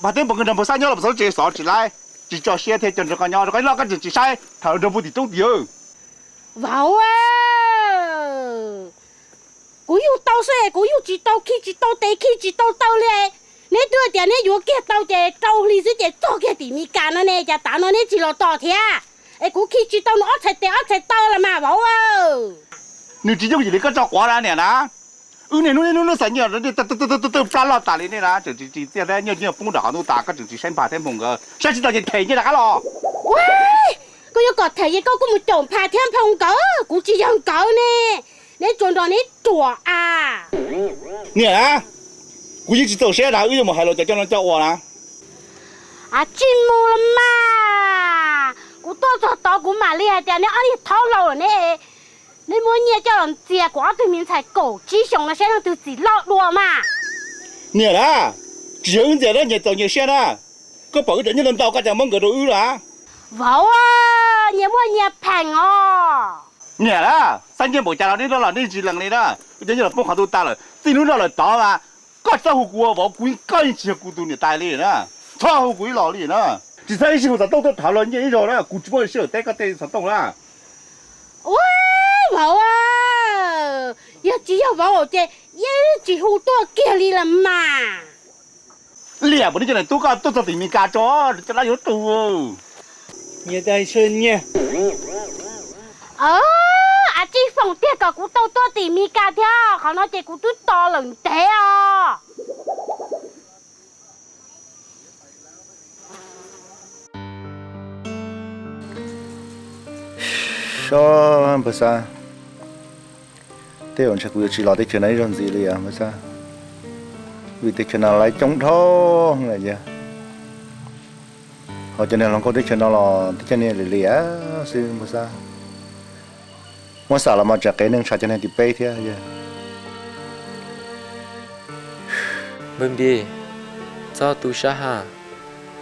bà thấy bụng cái đầm bò sai nhau là bò chơi sọ chỉ lại, chỉ cho xe theo chân cho nhau, rồi cái lo cái chỉ sai, thằng đầm bò thì trông tiêu.
Vào à, cú yêu tao xe, cú yêu chỉ tao khi chỉ tao tê khi chỉ tao tao lẹ. Nếu đưa tiền nếu yêu kia tao chơi tao lý sự chơi tao kia thì mi cả nó nè, chả tao nó nè chỉ lo tao thế à. Ê cú khi chỉ tao nó ớt chạy tao là mà vào à.
Nếu chỉ dùng gì để cái trò quá ra nè đó. Này nó sẽ nhiều nó từ phá lọt tả lên này là chỉ tiền đấy nhiều phong đỏ nó tả cái chỉ xem bà thêm mùng cơ sao chỉ tao chỉ thấy như là cái lò.
Wow, cô yêu cọt thấy cô một chồng bà thêm phong cỡ, cú chỉ dùng cỡ nè. Nếu chọn đó nè chùa à.
Nè, cú chỉ tao xe nào ư mà hay là cho nó cho nè.
À chim mù lắm mà. Cú tao cú mà li hay tiền nè anh tháo lâu nè. Nếu muốn nhẹ cho làm gì quá thì mình phải cổ chỉ xong là sẽ làm từ gì lọt đùa mà.
nè là chỉ ứng giờ đó nhiệt tàu nhiệt xe đó có bảo cái lần tàu cả chẳng mong cái đồ ư là
vợ à nhà mua nhà phèn à
nè là sáng giờ buổi chiều đi đó là đi chỉ lần này đó bây giờ là bốc hàng tu ta rồi tin lúc đó là tao mà có sao hụt của vợ quý có những chuyện của tu này tài liền đó cho hụt quý lò liền đó chỉ sai sự của tao thảo luận như rồi đó cụ chỉ có sự tại cái tên sản động là
ôi vợ à giờ chỉ có vợ chứ giờ chỉ hụt to kia đi làm mà
liền bữa nay tôi có tôi tìm mình cá chó cho nó yếu tu
Nhà đại sơn nha.
à chỉ phòng tiết cả cú tao to tìm mi cá theo họ nói chỉ cú tôi to lần thế à
sao bữa sa thế ông chắc chỉ lo tới chuyện này rồi gì liền bữa sa vì tới chuyện nào lại chống thô là gì họ cho nên là có tới chuyện nào là tới chuyện này là lìa sư bữa sa muốn sao là mà chắc cái nâng sao cho nên thì bay thế gì
bên bì cho tu sa ha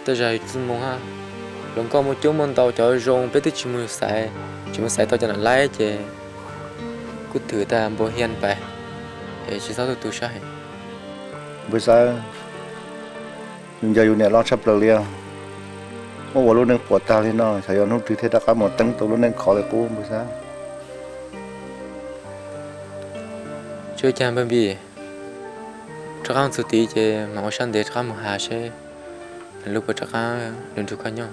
tới giờ chúng mong ha lần có một chỗ môn tàu cho rong bé tới chỉ muốn xài tàu cho nó lái chứ cứ thử ta bố hiền phải để chỉ sao tu sa hay
bữa sa nhưng giờอยู่เนี่ยเราชับเรียงเมื่อวันรุ่นนึงปวดตาเลยเนาะใช่ยอนุ่งถือเทตะกาหมดตั้งตัวรุ่นนึงขอเลยกูบอสา
ช่วยจำเป็นบีจะก้าวสุดที่จะมาเอาฉันเด็ดข้ามหาใช่ลูกก็จะก้าวเดินทุกขันย่อ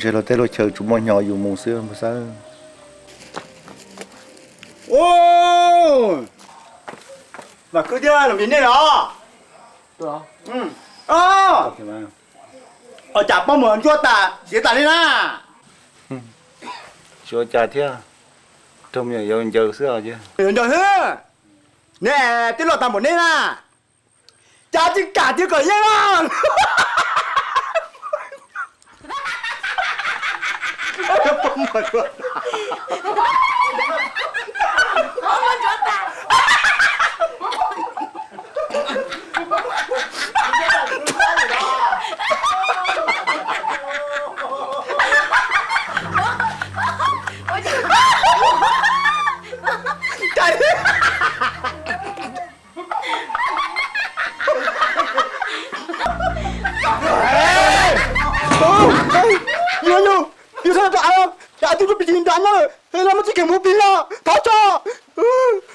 giờเราเตะเราเชิญจุ่มnhỏอยู่มุงเสื้อบอสาโอ้มาคือเจ้าหนุ่มนี่เหรอตัวở chả bao mượn cho ta xí ta đi na cho chả thế trong nhà yêu giờ xưa chứ giờ thế nè tí lo ta một nè na chả chỉ cả chỉ cởi nhá bao mượn cho 이거 사람 저 알아? 야, 누구 비즈니스 안 나요? 나만 지금 못 빌려. 다쳐.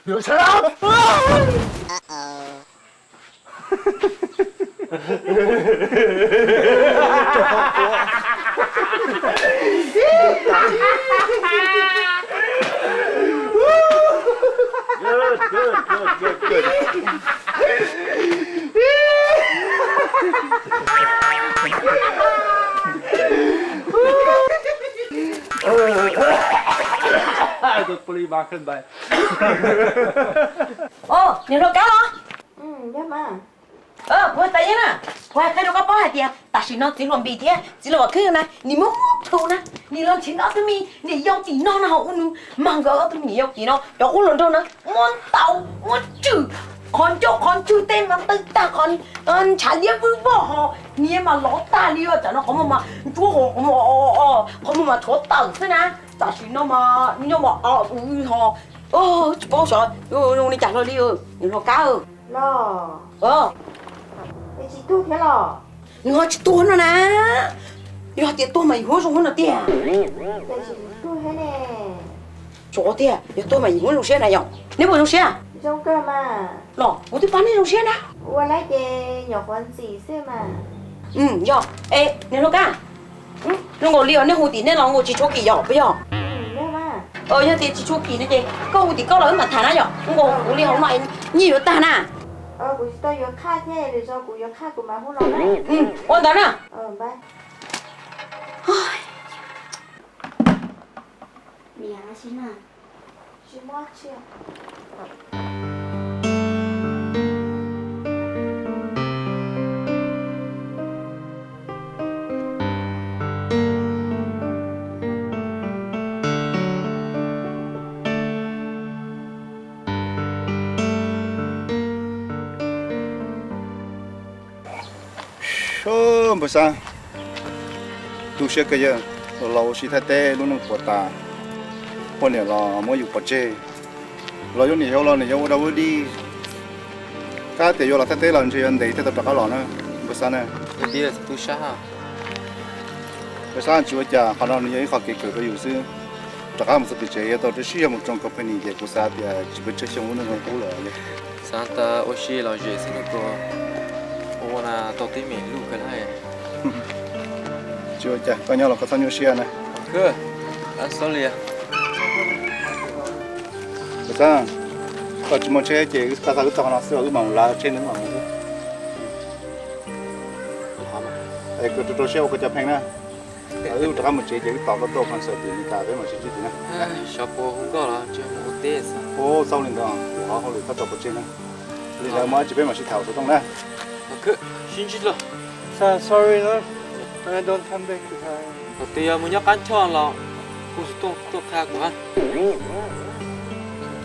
이 사람.
Tôi poli ba cân bài.
Ồ, nhìn đâu cá hả?
Dạ mà.
Vừa tay nè. Qua cái đâu có bó hạt tiền. Ta chỉ nó chỉ làm bị thế, chỉ là cái này, ni muốn thu nè, ni làm chuyện đó tôi mi, ni yêu chỉ nó nào cũng mang gỡ tôi mi yêu chỉ nó, cho uống lần thôi nè, muốn tàu, muốn chữ, con chữ tên mà ta con trả liếc với vợ họ, ni mà lót ta đi cho nó không mà chúa họ không mà chúa tàu thế nè, ta chỉ nó mà họ, bao giờ, đi trả nó đi nhìn nó cá
Lo. Cái chị tu thế lo.
nó chỉ tuôn rồi nè, nó chỉ tuôn mày hối rồi nó tiền.
Cái chị tu thế nè.
Chỗ tiền, nó tuôn mày hối rồi xe này nhở? Nếu mà rồi xe,
Trong cơ mà.
lọ, tôi đi bán đi rồi xe nè.
Ủa lấy cái nhỏ con gì xưa mà.
Nhở, ê, nếu nó cả, nó ngồi liều nếu hồ tí nên là ngồi chỉ cho kỳ nhở, bây giờ.
Dạ mà.
Giờ thì chỉ cho kỳ nên chị, câu hồ tí câu lớn mà thả nó nhở, ngồi liều mày nhiều ta nè.
Của tôi có khá thế để cho của khá của mà không lo đấy.
Ôn đó nè.
Bye.
mẹ xin à
Chị mua chưa?
chớ bữa sáng tu sửa cái gì lâu xí thay tê luôn nó bỏ ta hôm nay là mới dùng bỏ chê lo chỗ này hiểu đâu đi cái tiền vô là thay tê lần chuyện để thay tập cái lò nữa bữa sáng này
bữa đi là tu sa ha
bữa sáng chú cha họ nói như họ kể cáiอยู่ซื้อจากการมันจะเจอตัวที่ชื่อมันตรงกับเป็นนี่เกี่ยวกับสาธิตจีบเชื่อชงนั่นก็รู้เลย
Santa oshi là dễ xin được rồi ô là tao tí mình lưu cái này
chưa cha coi nhau là có sao nhiêu xe này
cứ ăn số liền
bữa sáng có chỉ một xe chỉ cái sao cái tao nó sửa cái mỏng lá trên những mỏng cái cái xe có chụp hình nèจากการมันเจอcái tàu nó to hơn sợ thì người ta với mà chỉ chỉ nè
shop không có là chưa một tết
ô sau lên đó họ họ được chụp trên nè bây giờ mới chỉ biết mà chỉ thảo số đông nè
cứ xin chích rồi
Sorry, no. I don't come back to Thai.
đầu tiên muốn nhắc ăn cho là cũng tôi khác của anh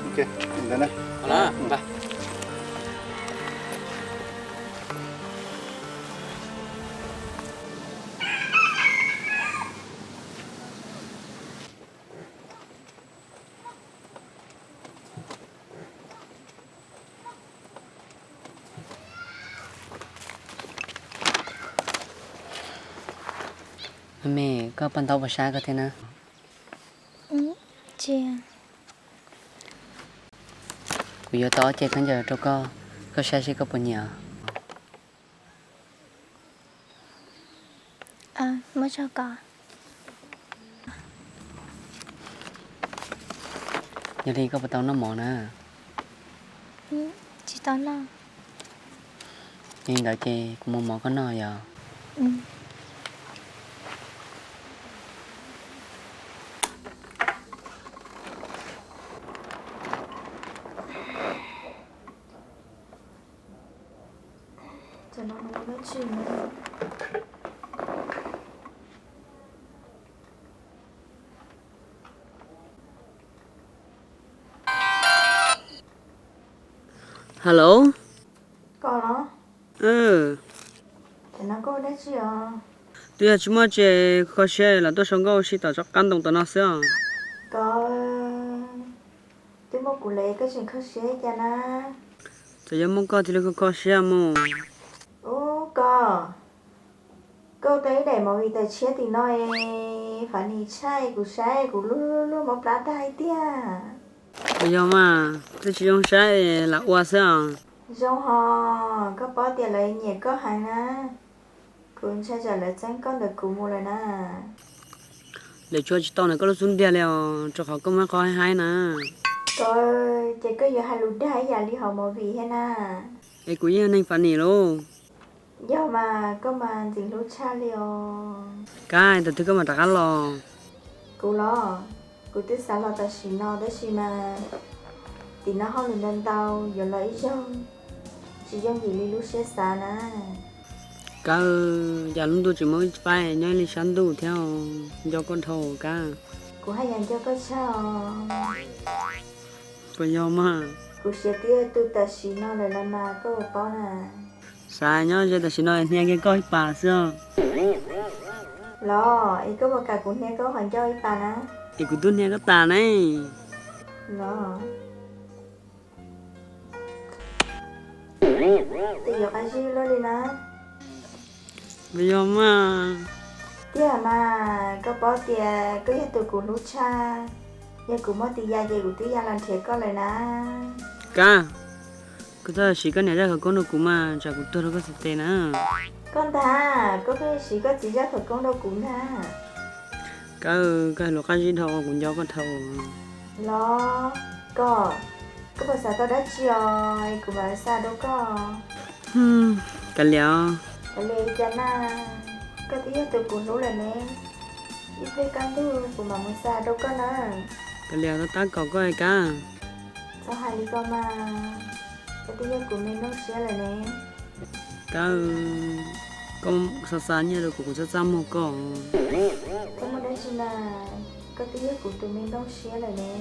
ok đây nè
đó ba
mẹ có bàn tàu vào xa có thế nào?
Chị
Cô yêu tao chơi khán giả cho có xa xí có bao nhiêu?
mới cho con.
Giờ đi có bao tao nó mỏ nè.
Chị tao lo.
Nhưng đợi chơi cũng muốn mỏ có nọ giờ.
Cho nó nói chuyện nữa.
Hello?
Có đó. Thì nó có đấy chứ à.
Tuy là chúng ta chơi khó xe là tôi sống có sĩ tạo cho căn đồng tao nó xưa.
Có. Tôi muốn cụ lấy cái chuyện khó xe cho nó.
Tại giờ mong có thì nó khó xe mà.
Có. Câu tới để mà vì tài chết thì nói phải đi sai của luôn một lá tay tia.
Bây giờ mà tôi chỉ dùng xe là qua xưa.
Giống họ có bỏ tiền lấy nhẹ có hàng nè. Cũng sẽ trả lại tránh con được cụ mua lại nè.
Để cho chị tao này có lúc xuống đèo leo cho họ có mấy có hai nè.
Rồi chỉ có giờ hai lúa đá giờ đi học mà vì hay nè.
Ê cũng như anh phải nỉ luôn.
Giờ mà có mà tình lúa cha liều.
Cái tôi có mà đặt ăn lò.
Cụ lo. Cụ tức sáng là ta xí nó đó xí mà. Thì nó không lên lên tàu giờ lấy trong. Chỉ trong gì lúa sẽ xa nè.
Cả giờ lúc tôi chỉ mới phải nhảy lên sân đủ theo do con thầu cả.
Cụ hay dành cho có sao.
Bây giờ mà.
Cụ sẽ tiếc tôi ta xí nó lại là mà có một bao nè.
Sai nhá, giờ ta chỉ nói nghe cái coi bà xưa.
Lo, ý có một cả cũng nghe có hoàn cho ý bà nè.
Ý của tôi nghe cái tà này.
Lo. Thì giờ ăn gì lo đi nè.
Bây giờ mà.
Tiếc mà có bỏ tiền có hết tụi cụ lú cha. Giờ cụ mất tiền gia gì cụ tí gia làm thiệt có lại nè.
Cả. Cứ ta chỉ có nhà ra con đâu cũng mà chả cũng tôi đâu có tiền nữa.
Con ta có cái chỉ có chỉ ra thật con đâu cũng nè.
Cái lỗ cái gì thầu cũng do con thầu.
Lo, có bao giờ tao đã chơi cũng mà sao đâu có.
Cái liệu.
Cái liệu cho na, có tí tụi cụ lú là nè. Ít lấy căn tu cũng mà muốn sao đâu có nè.
Cái liệu ta có ai cả.
Sao hai đi con mà. Cái tí của mình nó sẽ là nè.
Con xa như là cũng rất một con.
Có một đấy chứ là cái tí của tụi mình nó sẽ là nè.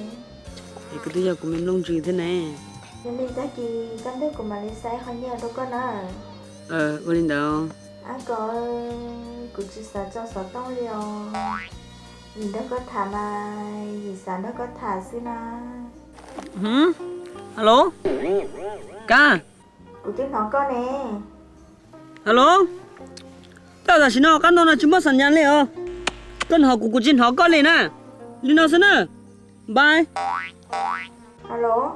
Cái tí của mình lông gì thế này.
Nên đi ta chỉ căn thứ của mà lấy sai hơn nhau đâu có nè.
Có lên đâu.
có cũng chỉ sợ cho sợ tao liền nhìn đó có thả mà gì sáng đó có thả xí na
Alo ca
cũng tiếng nó con nè
Alo tao là xin nó căn nó là chúng mất sản nhận liền con họ của chính họ có liền nè đi nào xin nè bye
alo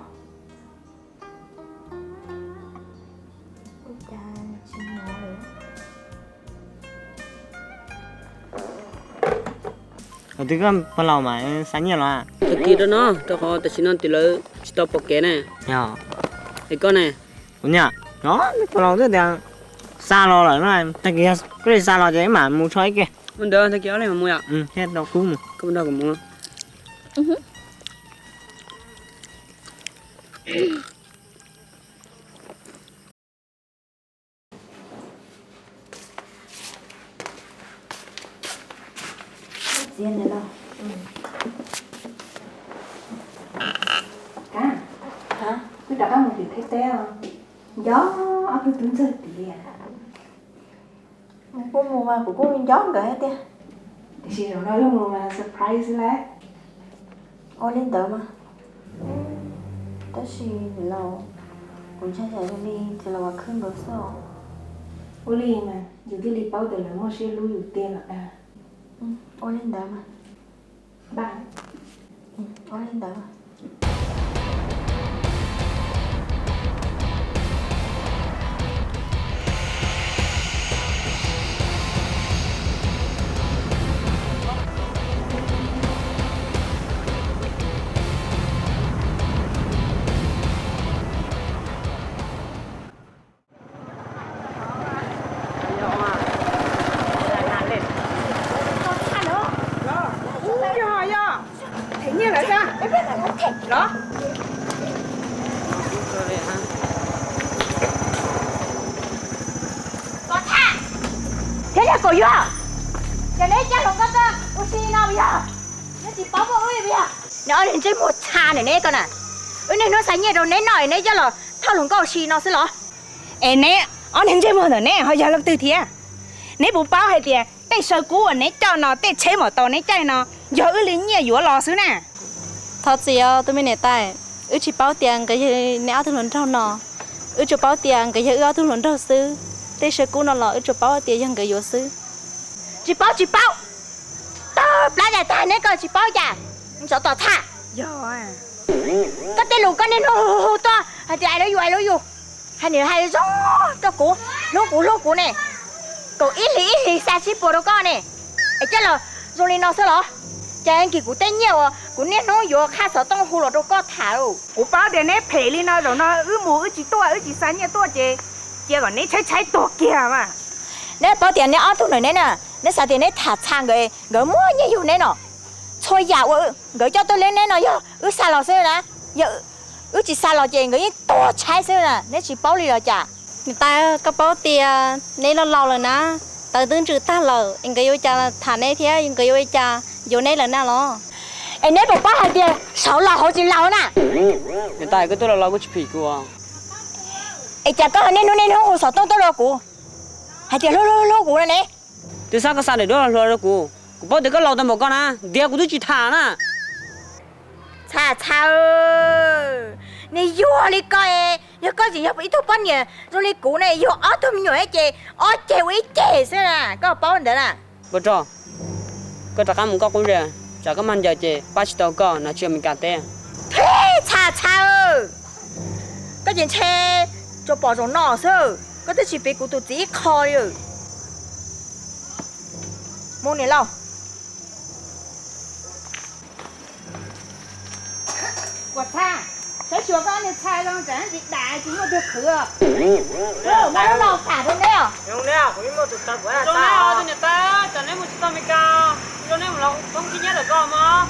Tôi có bao lâu mà sáng nhiều à?
tôi kia đó nó tao họ tao xin nó từ lỡ tao bọc kẻ này
Nhờ.
thì con này
Đúng nhỉ? Đó, bao lâu thế thì xa lo rồi nó ta kia cái gì xa lo vậy mà mua xoay kia.
mình đỡ tao kéo này mà mua ạ
Hết đâu cứu mà.
không đâu cũng mua
riêng này đâu
Cá
hả
cứ đặt một việc thế té gió ở cái túi rơi tỉ lìa
cô mua mà của cô gió gửi hết đi
thì chị nói luôn mà surprise là
ô lên tớ mà tớ chỉ lâu cũng chắc chắn đi thì là khơi bớt sao
ô li mà dù cái li bao giờ là mua xe lui được tiền là
ô lên tớ mà
ba
ô lên tớ mà
thế nhiên là sao đó
thế là cổ vô cái đấy chắc là có oxy nào bây giờ nó chỉ bóng vào bây giờ nó lên trên một cha này nè con à này nó sáng nhẹ rồi nè nói nè cho là thao lồng có oxy nó sẽ lo
em nè anh hình chơi một nữa nè họ giờ lập từ thiệt nè bố bao hay thiệt tay sơ cũ nè cho nó tay chế một tàu nè chạy nó giờ ư lính nhẹ dũa lò xứ nè
thật gì tôi mới nè tay chỉ báo tiền cái gì nè áo thun lớn trâu nọ chỉ báo tiền cái gì áo thun lớn trâu xứ tay sơ cũ nó lò chỉ báo tiền dân cái dũa xứ
chỉ báo tao lại giải tài nè cơ chỉ báo chả cho tao thả
rồi
cái tên lù con nên hù to hay thì ai nói dù hay nữa hay gió cho cũ lô cũ này cậu ít lì xa xí bồ đâu con này ấy chắc là rồi lên nó sao đó cha anh kỳ của tên nhiều của nét nó vô khá sợ tông hù là đâu có thả đâu
của bao tiền nè phê lên nó rồi nó mù chỉ to chỉ sáng nhẹ to chứ còn nè cháy to kia mà
nè bao tiền nè ăn thu này nè nè sao tiền nè thả sang người mua nhiều nè nó thôi dạo gửi cho tôi lên nè nó giờ xa lò xưa nè giờ chỉ xa lò chè người to cháy xưa nè nè chỉ bao lì rồi chả
người ta có báo tiền nên nó lâu rồi nè từ từ trừ ta lờ anh cái yêu cha thả nè thế anh cái yêu cha vô nè là nào lo
anh nè bố hai tiền sáu lò họ chỉ lò nè
hiện tại cái tôi là lo cái chụp của
anh chả có nên nó hồ sáu tôi lo của hai tiền lo của này nè
từ sao cái sao để đó lo của bao giờ cái lâu tao một con à dia của tôi chỉ thả nè
thả này vô đi coi nhớ có gì ít thuốc bắn nhỉ rồi đi cũ này vô ở tôi mình nhồi chè ở chè ít chè xưa nè có bao nhiêu nè
bữa trò cái tất cả một con rồi chả có mang giờ chè bắt đầu có là chuyện mình cả té
thế thả cái chuyện chè cho bỏ trong nọ xưa có thể chỉ bị cụ tụt chỉ coi rồi mua này lâu
quạt tha cái chuột con này thay con chẳng dịch đại chúng nó được khử
mà nó lâu cả thôi đấy à
Không nè, cũng mua tụt tập của
cho nên ở trên ta cho nên một chút tao mới cao cho nên một lòng không chỉ nhớ được con mà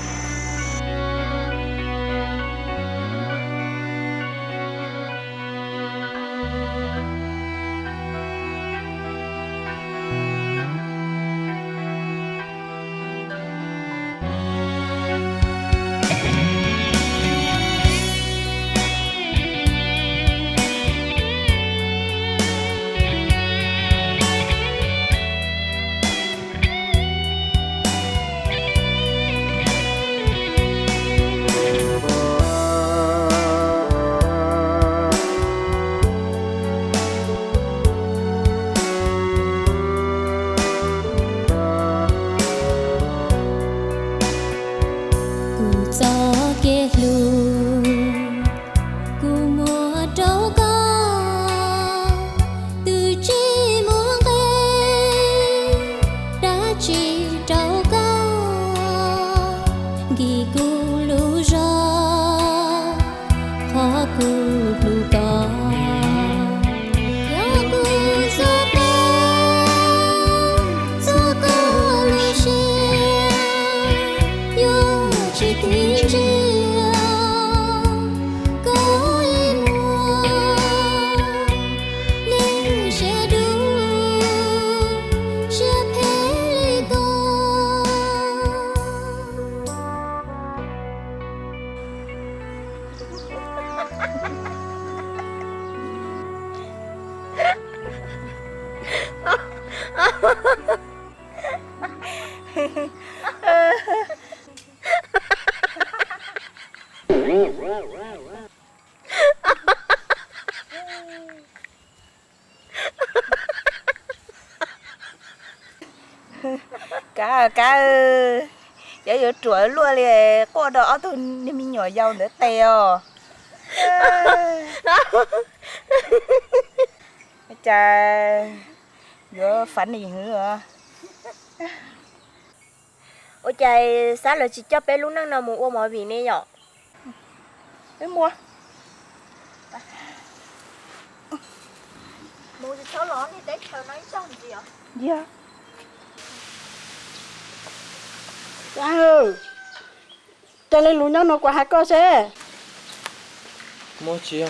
Cá giờ giờ chuối luôn liền qua đó tôi nên mình nhỏ dâu nữa tèo cha giờ phản gì nữa
ôi trời sao lại chỉ cho bé lúc năng nào mua mọi vị này nhở
mới mua
mua thì cháu lón đi để chờ nói xong gì ạ
dạ
Cha ơi, cha lấy lúa nó qua hai con xe.
Mua chiều.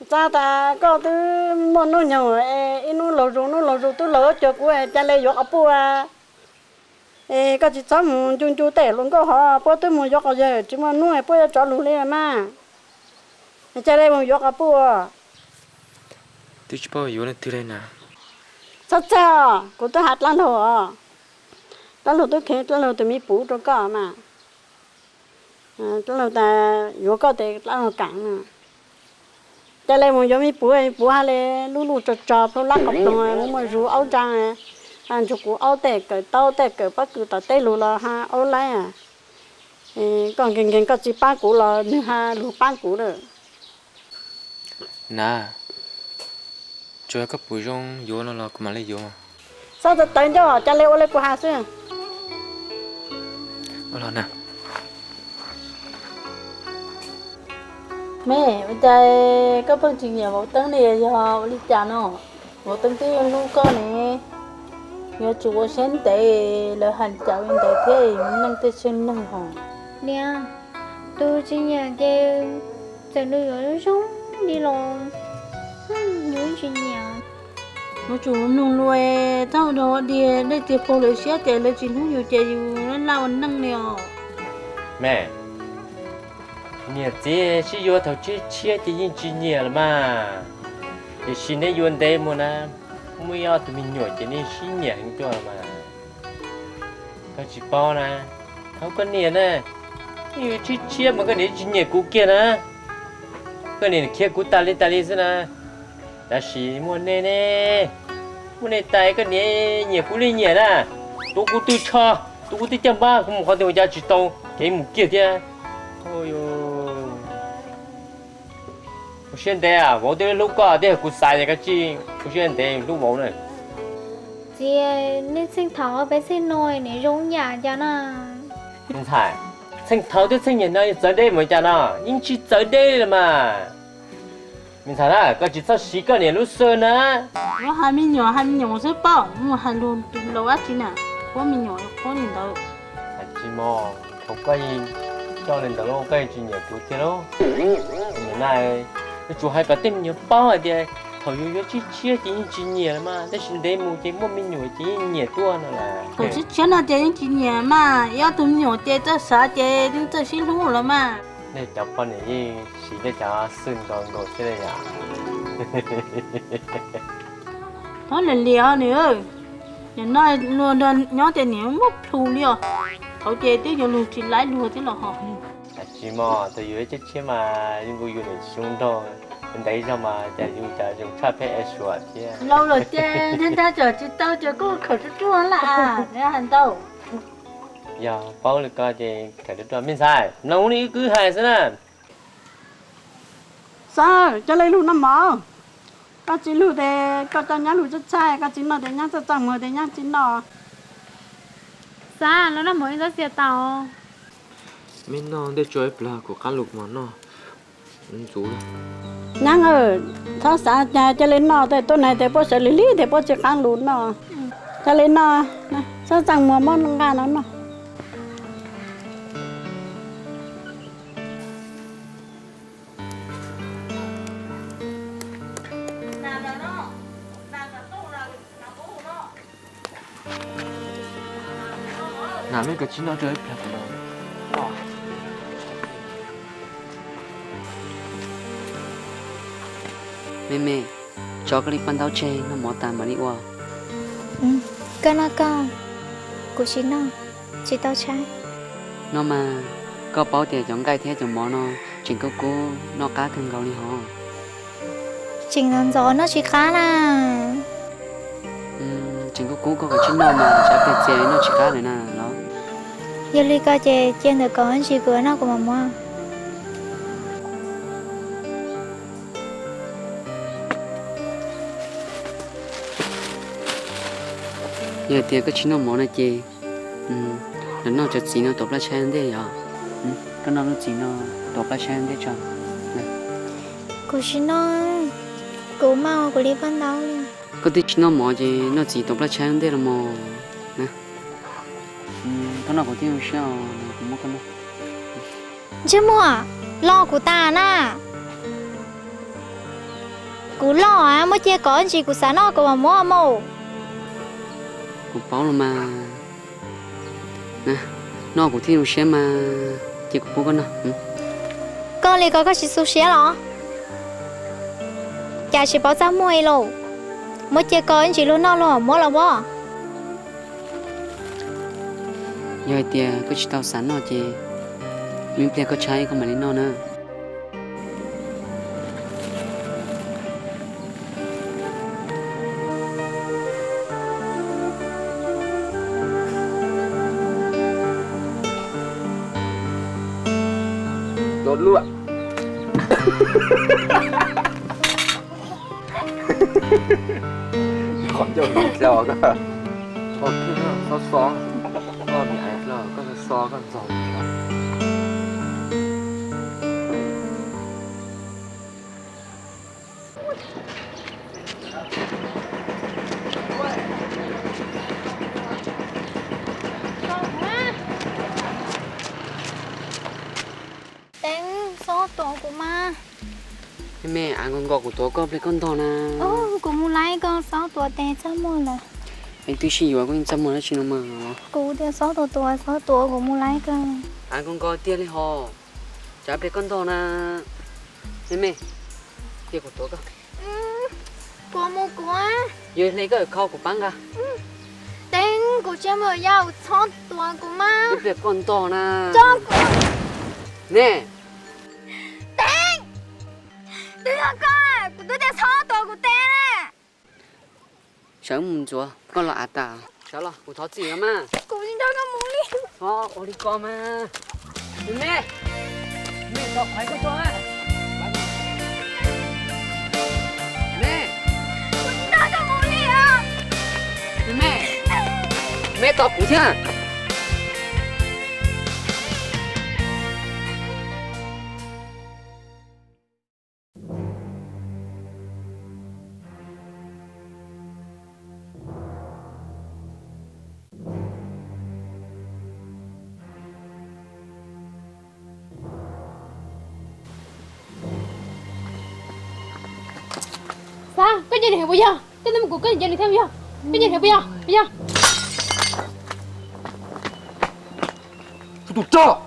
Cha ta có thứ món nó nhỏ, nó lẩu rồi tôi lỡ cho cô cha lấy giọt ấp à. Có chỉ cho một chung tẻ luôn có họ, bữa tôi mua giọt ở giờ, chứ mà nuôi bữa cho lúa lên mà. Cha lấy một giọt ấp à.
Tôi chỉ bảo yêu lên từ đây nè.
Sao, cô tôi hạt lan hồ. Lan hồ tôi khen, lan hồ tôi mới bù cho cả mà. Lan hồ ta vô có thể lan hồ cạn. Cho nên mình mới bù hai lê lú trò phong lắc cọc đồng mà rú áo trang anh chụp của áo tè cởi tao tè cởi bắt cứ tao tè lú là ha áo lái à. Còn cái có chỉ ba củ là ha lú ba củ rồi.
Nè. Cho các bụi rong vô nó là cũng mà lấy vô mà.
Sao tự tới cho cha leo lên của hà xưa.
Ở đó nè.
Mẹ, bây giờ các phương trình nhiều một tấn này giờ đi chả nó, một tấn cái lu con này, giờ chủ sen tệ là hành chảo bên đấy thế, năng tê sen năng hòn.
Nè, tôi chỉ nhà cái giờ nuôi ở nó sống đi lòng, nhớ chuyện nhà.
Nó chủ nung nuôi, tao đó đi đây thì phụ lấy xe để lấy chỉ nuôi nhiều nó lao năng nhiều.
Mẹ. Nhiều thế chỉ vô thầu chia thì những chuyện nhiều là mà. Thì xin đấy vô đây mà na, mới ở tụi mình nhỏ cho nên xin nhiều hơn cho mà. Có chỉ bao nè, không có nhiều nè. Như chia mà cái này chuyện nhiều cũ kia nè. Cái này kia cũ ta li thế nè. Đã xí muốn nè. Muốn này tay cái này nhiều cũ li nhiều nè. Tôi cũng tự cho, tôi cũng tự chăm ba, không có tiền ra chỉ tao cái mục kia thế. Ôi ôi. Hiện tại à,我对路过的古山那个景，我现在路冇呢。
Chị nên sinh thảo ở bên sinh nồi này rong nhà cho nó.
Hiện tại, sinh thảo thì sinh nhà tới đây mới cho nó, nhưng chỉ tới đây là mà. Hiện tại là có chỉ sau 10 cái年 lúc xưa nữa.
Nó hai mươi nhỏ sẽ bao, mà hai luôn lâu á chị nè, có mình nhỏ có nhìn đâu.
Chỉ mò, không có gì, cho nên đó cái gì nhiều chút thế đó. Hiện nay chủ hai bà tên nhiều bao ở đây, thầu yêu chỉ chia chỉ nhiều mà,แต่สิ่งใดมูchỉ mua mình nhiều chỉ nhiều tua nữa là.
Tôi chỉ chén là chỉ nhiều mà, yêu tôi nhiều chỉ cho sao chỉ đến cho xin hú rồi mà.
Này cháu con này chỉ để cháu xin con đồ thế này à?
Nó là liều nữa, nhà nói luôn đơn nhỏ chỉ nhiều mất thù liều, thầu chỉ tiêu nhiều luôn chỉ lái luôn thế là họ.
Chỉ mò tôi yêu chỉ chia mà những người yêu này chúng tôi đấy sao mà dùng chat phải sửa chứ.
Lâu rồi chứ, nên ta chờ chị tao chờ cô khởi chút chua là, để hành tao.
Giờ bao lực coi thì cái đó mình sai, nấu đi cứ hay thế nè.
Sao, cho lấy luôn năm mỏ. Các chị lưu thì có cho nhá lưu cho trai, các chị nói thì nhá cho chồng người thì nhá chị nói.
Sao, nó là mới ra xe tàu.
Mình nó để chơi là của cá lục mà nó chú
Nhá ơi, sao sao cho lên nó thì tôi này thì bố sẽ lý thì bố sẽ ăn luôn nó. Cho lên nó, sao chồng mà món gà nó.
nào mấy cái chín nó chơi là của nó.
mẹ cho cái pan tao chơi nó mỏ tàn mà đi qua
cái nó con cô xin nó chỉ tao trái
nó mà có bảo tiền giống cái thế giống mỏ nó chính cô nó cá thường gạo đi họ
chính là gió nó chỉ khá là
chính cô có cái chín nó mà chả phải chơi nó chỉ cá này nè đó
giờ đi coi chơi trên được có chỉ cửa nó của mama
giờ tiền cái chín nó mỏ này chơi lần nào cho chị nó tập lại chơi thế à cái nào nó chị nó tập lại chơi thế cho
cô xin nó cô mau cô đi ban đầu đi
cái tí chín nó mỏ gì nó chỉ tập lại chơi thế là mỏ nè cái nào có tiền sao cũng mất cái nào
chứ mua lo của ta na cô lo à mới chơi có gì của sáng nó của mua mồ
cô bảo là mà nè nó của thiên sẽ mà chỉ của con nào
con đi có chỉ số xe đó cha chỉ bảo ra mua luôn mới chơi có chỉ luôn nó luôn mua là bao
giờ thì có chỉ tao sẵn nó chị mình bây có trái không mà lấy nó nữa
đốt luôn còn cho mình giò cơ ok nó xó nó bị ép là có cái xó con giò mẹ ăn con gọt của tôi có lấy con to nè
cô muốn lấy con 6 tuổi tên sao mua là
anh tôi xí vào con chăm mua nó chỉ nó mà
cô tên 6 tuổi cô muốn lấy con
ăn con gọt tiền lấy họ chả lấy con to nè mẹ tiền của tôi cơ
cô mua quá
giờ lấy cái kho của băng cả
tên cô chưa mở giàu 6 tuổi cô mà
lấy con to nè
cho cô
nè
Đừng có con, cô tôi tên 6 tuổi của tên nè
sợ muốn chúa con là à ta sợ là cô thoát gì lắm mà
cô xin cho con muốn đi
thôi ô đi con mà mẹ đọc phải con cho mẹ
cô xin cho con muốn đi à
mẹ đọc của chứ
sao cái gì này bây giờ cái tâm của cái gì này theo giờ cái gì này bây giờ
tụt cho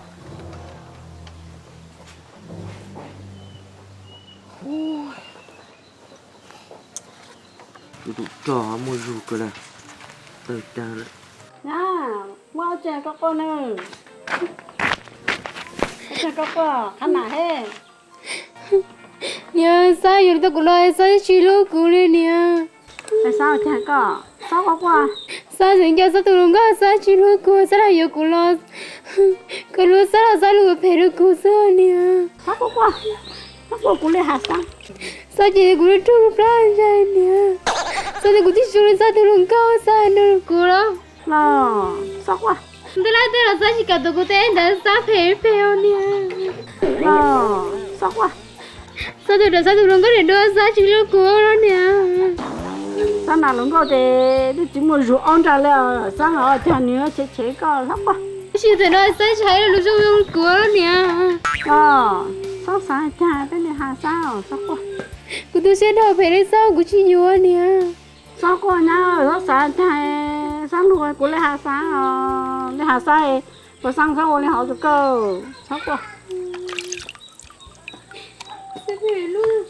tụt cho mua dù cơ là từ ta
mau chơi các con ơi chơi các con khán giả hết nhớ sao giờ tôi cũng nói sao chỉ lo cũ lên nè tại sao chẳng có sao có qua sao giờ giờ sao tôi không có sao chỉ lo cũ sao là giờ cũng lo cái lo sao là sao lo phải lo cũ sao nè sao có qua sao có cũ lên hả sao chỉ cũ lên trâu ra vậy nè sao thì cũ chỉ cũ lên sao tôi không có sao nó cũ đó lo sao qua tôi là sao chỉ cả tôi có thể đã sao phải nè lo sao qua sao tôi không có thể đưa ra chỉ lo cũ đó nè sao nào không có thể tôi chỉ muốn rượu ăn trà leo sao họ cho nữa chế có lắm quá chỉ thể nói sao cháy là lúc dùng cũ đó nè sao sao cha thế này hà sao quá cô tôi sẽ đào phải đấy sao cô chỉ nhớ nè sao quá nhau sao sao cha sao luôn cô lấy hà sao lấy hà sao và sang sao lấy họ cho cơ sao quá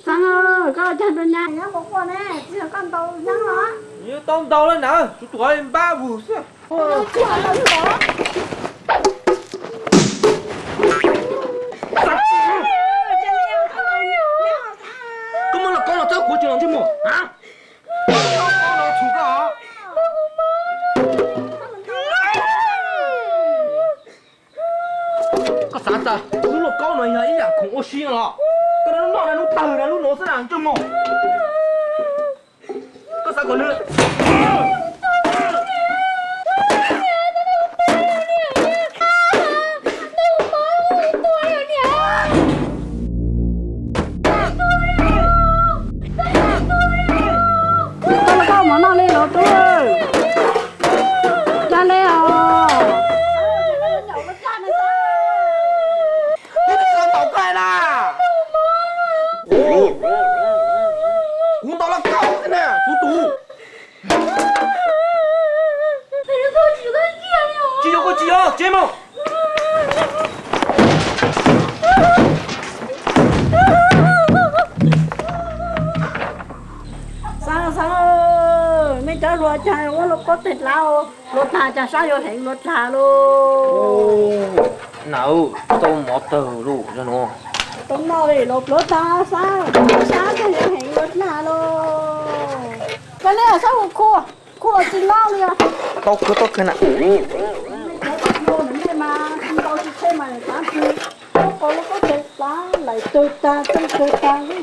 sao sáng ơi có chân bên nhà nhá bố con nè chỉ là con tàu sáng đó
như tông tàu lên nào chú tuổi em ba vụ xưa
chú hỏi đâu đó
có mà là con là tao của trường chứ mà hả con là thủ cả có sao ta lúc là con này là ý là không có xuyên rồi cái đó nó là từ là nó sẽ làm cho mà có sao còn nữa
món nào lên đó tôi ra lên
tao cái nè cũng tao là cậu thế nè chú tú chị có chị à chị mà
sáng ơi mấy cháu ruột chài quá lúc có thịt lao ruột thà chả sao vô hẹn ruột thà luôn
nào tôi một từ luôn cho nó
tụi nó đi lột ruột thà sao cho hẹn ruột thà luôn cái này là sao một khu là chỉ lao đi à
tốt cái này
vô đến đây mà không đâu chỉ xem mà tám chi có lúc có thịt lá lại từ ta với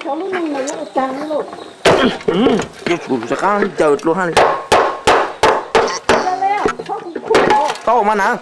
cháu lúc này nó càng luôn
cái phụ sẽ cá chờ luôn ha to mà nè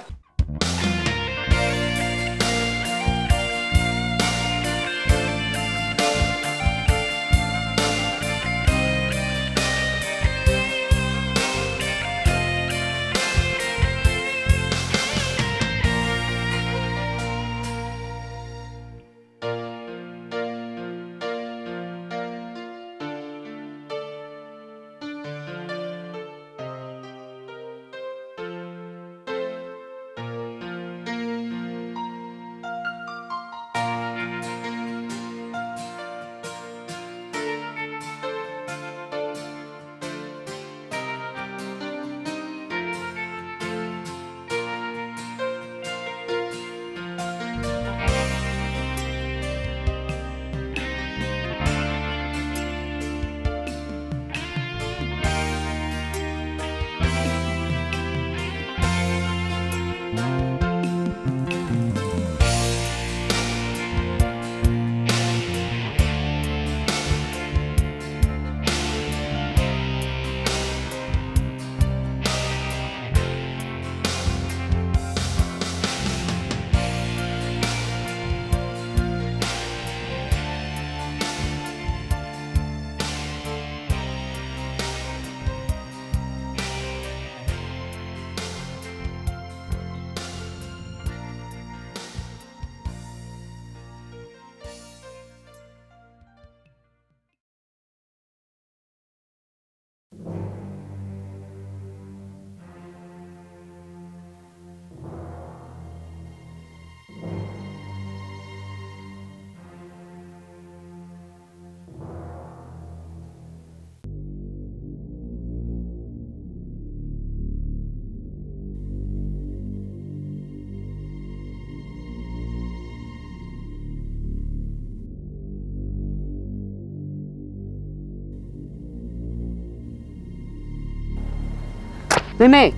妹妹，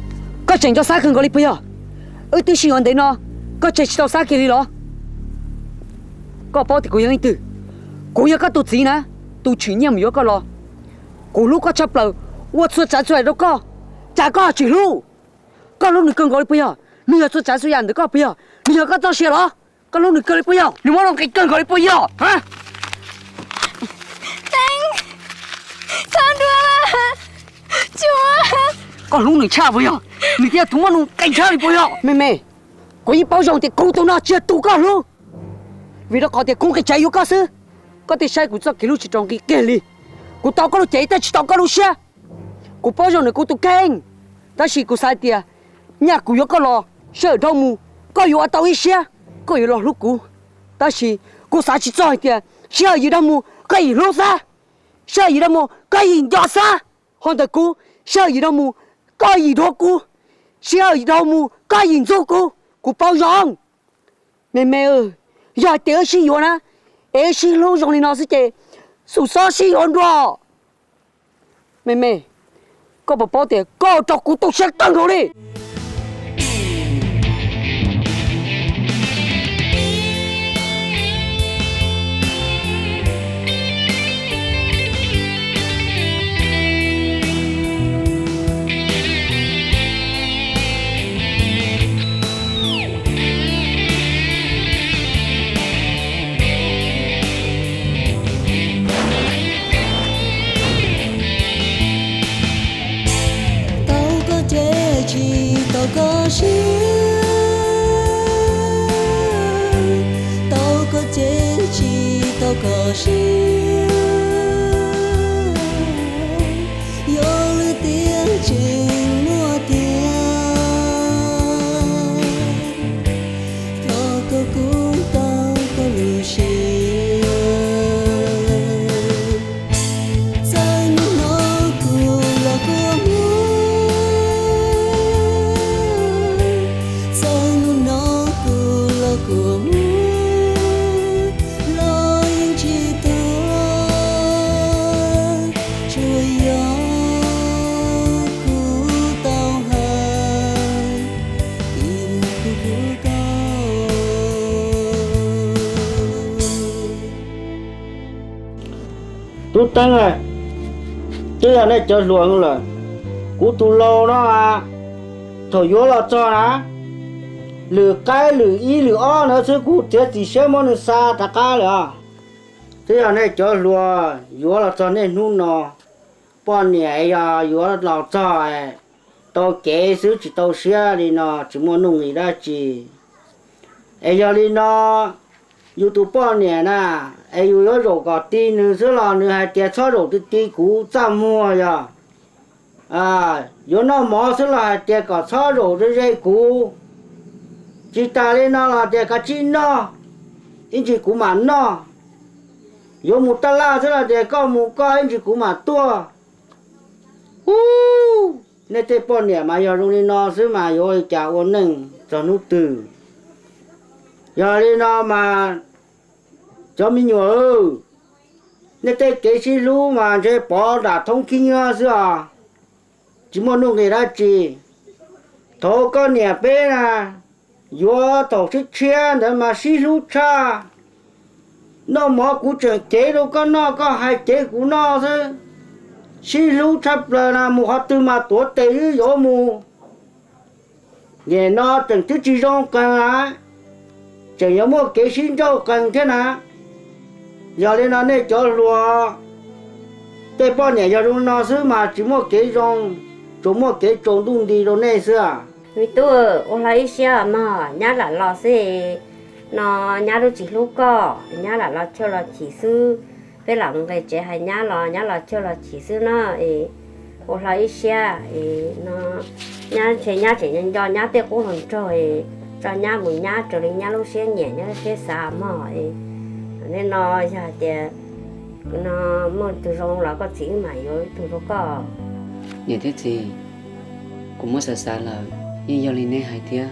我整咗三坑嗰啲杯啊，我對喜歡啲咯，我整到三幾啲咯，我包啲嗰樣啲，嗰樣個肚子呢，都全年唔要個咯，嗰路個執漏，我出摘出嚟都個，摘個住路，個路你跟嗰啲杯啊，你要出摘出人哋個杯啊，你要個多些咯，個路你跟啲杯啊，你冇諗佢跟嗰啲杯啊，嚇？có lúc này cha bây giờ mình kia chúng nó cảnh sát đi bây giờ mẹ có những bao giờ thì cũng tụi nó chưa tụ cả luôn vì đó có thể cũng cái chạy vô cả sư có thể sai của cho cái lúc chỉ trong cái kia đi của tao có lúc chạy ta chỉ tao có lúc xe của bao giờ này của tụi keng ta chỉ của sai tiền nhà của có lò sợ đâu mù có vô tao ít xe có vô lò lúc của ta chỉ của sai chỉ cho tiền xe gì đâu mù cái gì lô xa sao gì đâu mù cái gì nhỏ xa hoàn tất cú sao gì đâu mù cái gì đó cú sao gì đâu mù cái gì dâu cú bao rong mẹ ơi giờ té xí rồi na ế xí lô rong đi nó sẽ chết sụt sao xí rồi đó mẹ có bảo tiền có cho cú tôi sẽ tăng rồi đi
có riêng tao có chết chi tao có riêng yo lưu tiếng trên mùa tiếng tao có cũng tao có lưu riêng danh nó cứ là của của mưa lối chỉ tôi chui gió cú tao hai tìm cú cao
tôi tăng rồi chứ là này cho luồng rồi cú tu lâu đó à thôi vô là cho nó lử cái lử y lử o nó chứ cú chết gì xem món xa ta cá rồi thế là này cho lúa lúa là cho nên nung nó bọn nhẹ à lúa là lào cho tao kể xứ chỉ tao xia đi nó chỉ muốn nung gì đó chỉ ai giờ đi nó YouTube bọn nhẹ nè ai yêu rồi có tin nữa chứ là nữa hay tiền cho rồi tí cú chăm mua rồi à yêu nó mỏ chứ là tiền có cho rồi cái dây cú chỉ ta lên nó là để cả chín nó, anh chỉ cú mà nó,有木得啦，这了để có木có anh chỉ cú mà tua, nên thế bọn nhẹ mà giờ luôn nó chứ mà rồi chả ổn định cho nút từ, giờ đi nó mà cho mình nhớ, nên thế cái gì lu mà thế bỏ đã thông kinh á chứ à, chỉ muốn nung cái đó chỉ, thôi con nhẹ bé nè. yo tổ chức chia để mà xí lú cha nó mỏ cú chuyện chế đâu có nó có hai chế của nó thôi xí lú chắp là một hạt từ mà tổ tế yo mù nghe nó từng thứ chỉ trong cần á chỉ có một cái xin cho cần thế nào giờ lên nó này cho lúa để bao nhiêu giờ luôn nó xứ mà chỉ một cái một cái trồng đun đi rồi này xưa à
vì tôi ở lại xe mà nhà là lo xe nó nhà đâu chỉ lúc có nhà là lo cho là chỉ sư với làm cái chế hay nhà là cho là chỉ sư nó ở lại xe nó nhà chỉ nhân do nhà tiêu cũng hơn cho nhà một nhà trở lên nhà lúc xe nhẹ nhà xe xa mà nên nó giờ thì nó một từ trong là có chỉ mà rồi từ đó có
như thế thì cũng mới xa xa là nhưng giờ lên này hay thế,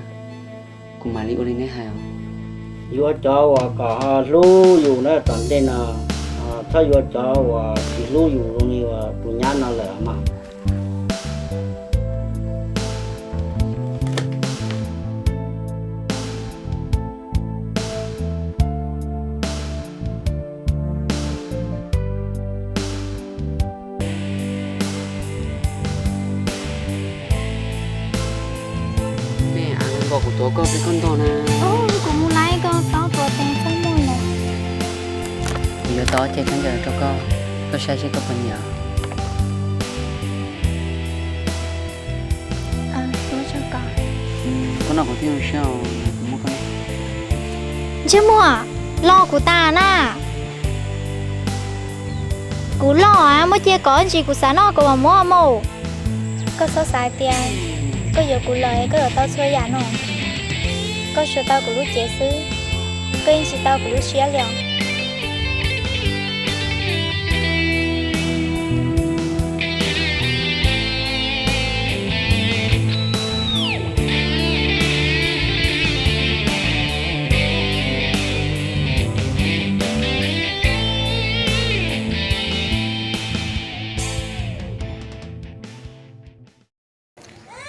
cũng mà đi lên này hay không?
Yo cho và cả lu dù nó tận đây là, thay yo cho và chỉ lu dù luôn đi và tụi nhát nó lẻ mà.
Của tôi có cái con to nè.
Cũng muốn lấy con to của tên sống mùi nè.
Giờ to chơi con giờ cho có sai chứ có phần nhỏ.
Tôi cho con.
Con nào có tiếng sao cũng mua con.
Chứ mua lo của ta nè. Cú lo mới chia có gì của sáng nó của mà mua mù. Có số sai tiền. Có giờ cụ lời có giờ tao xưa giả nọ có số tao của lúc chế sư có anh chị tao của lúc xía liền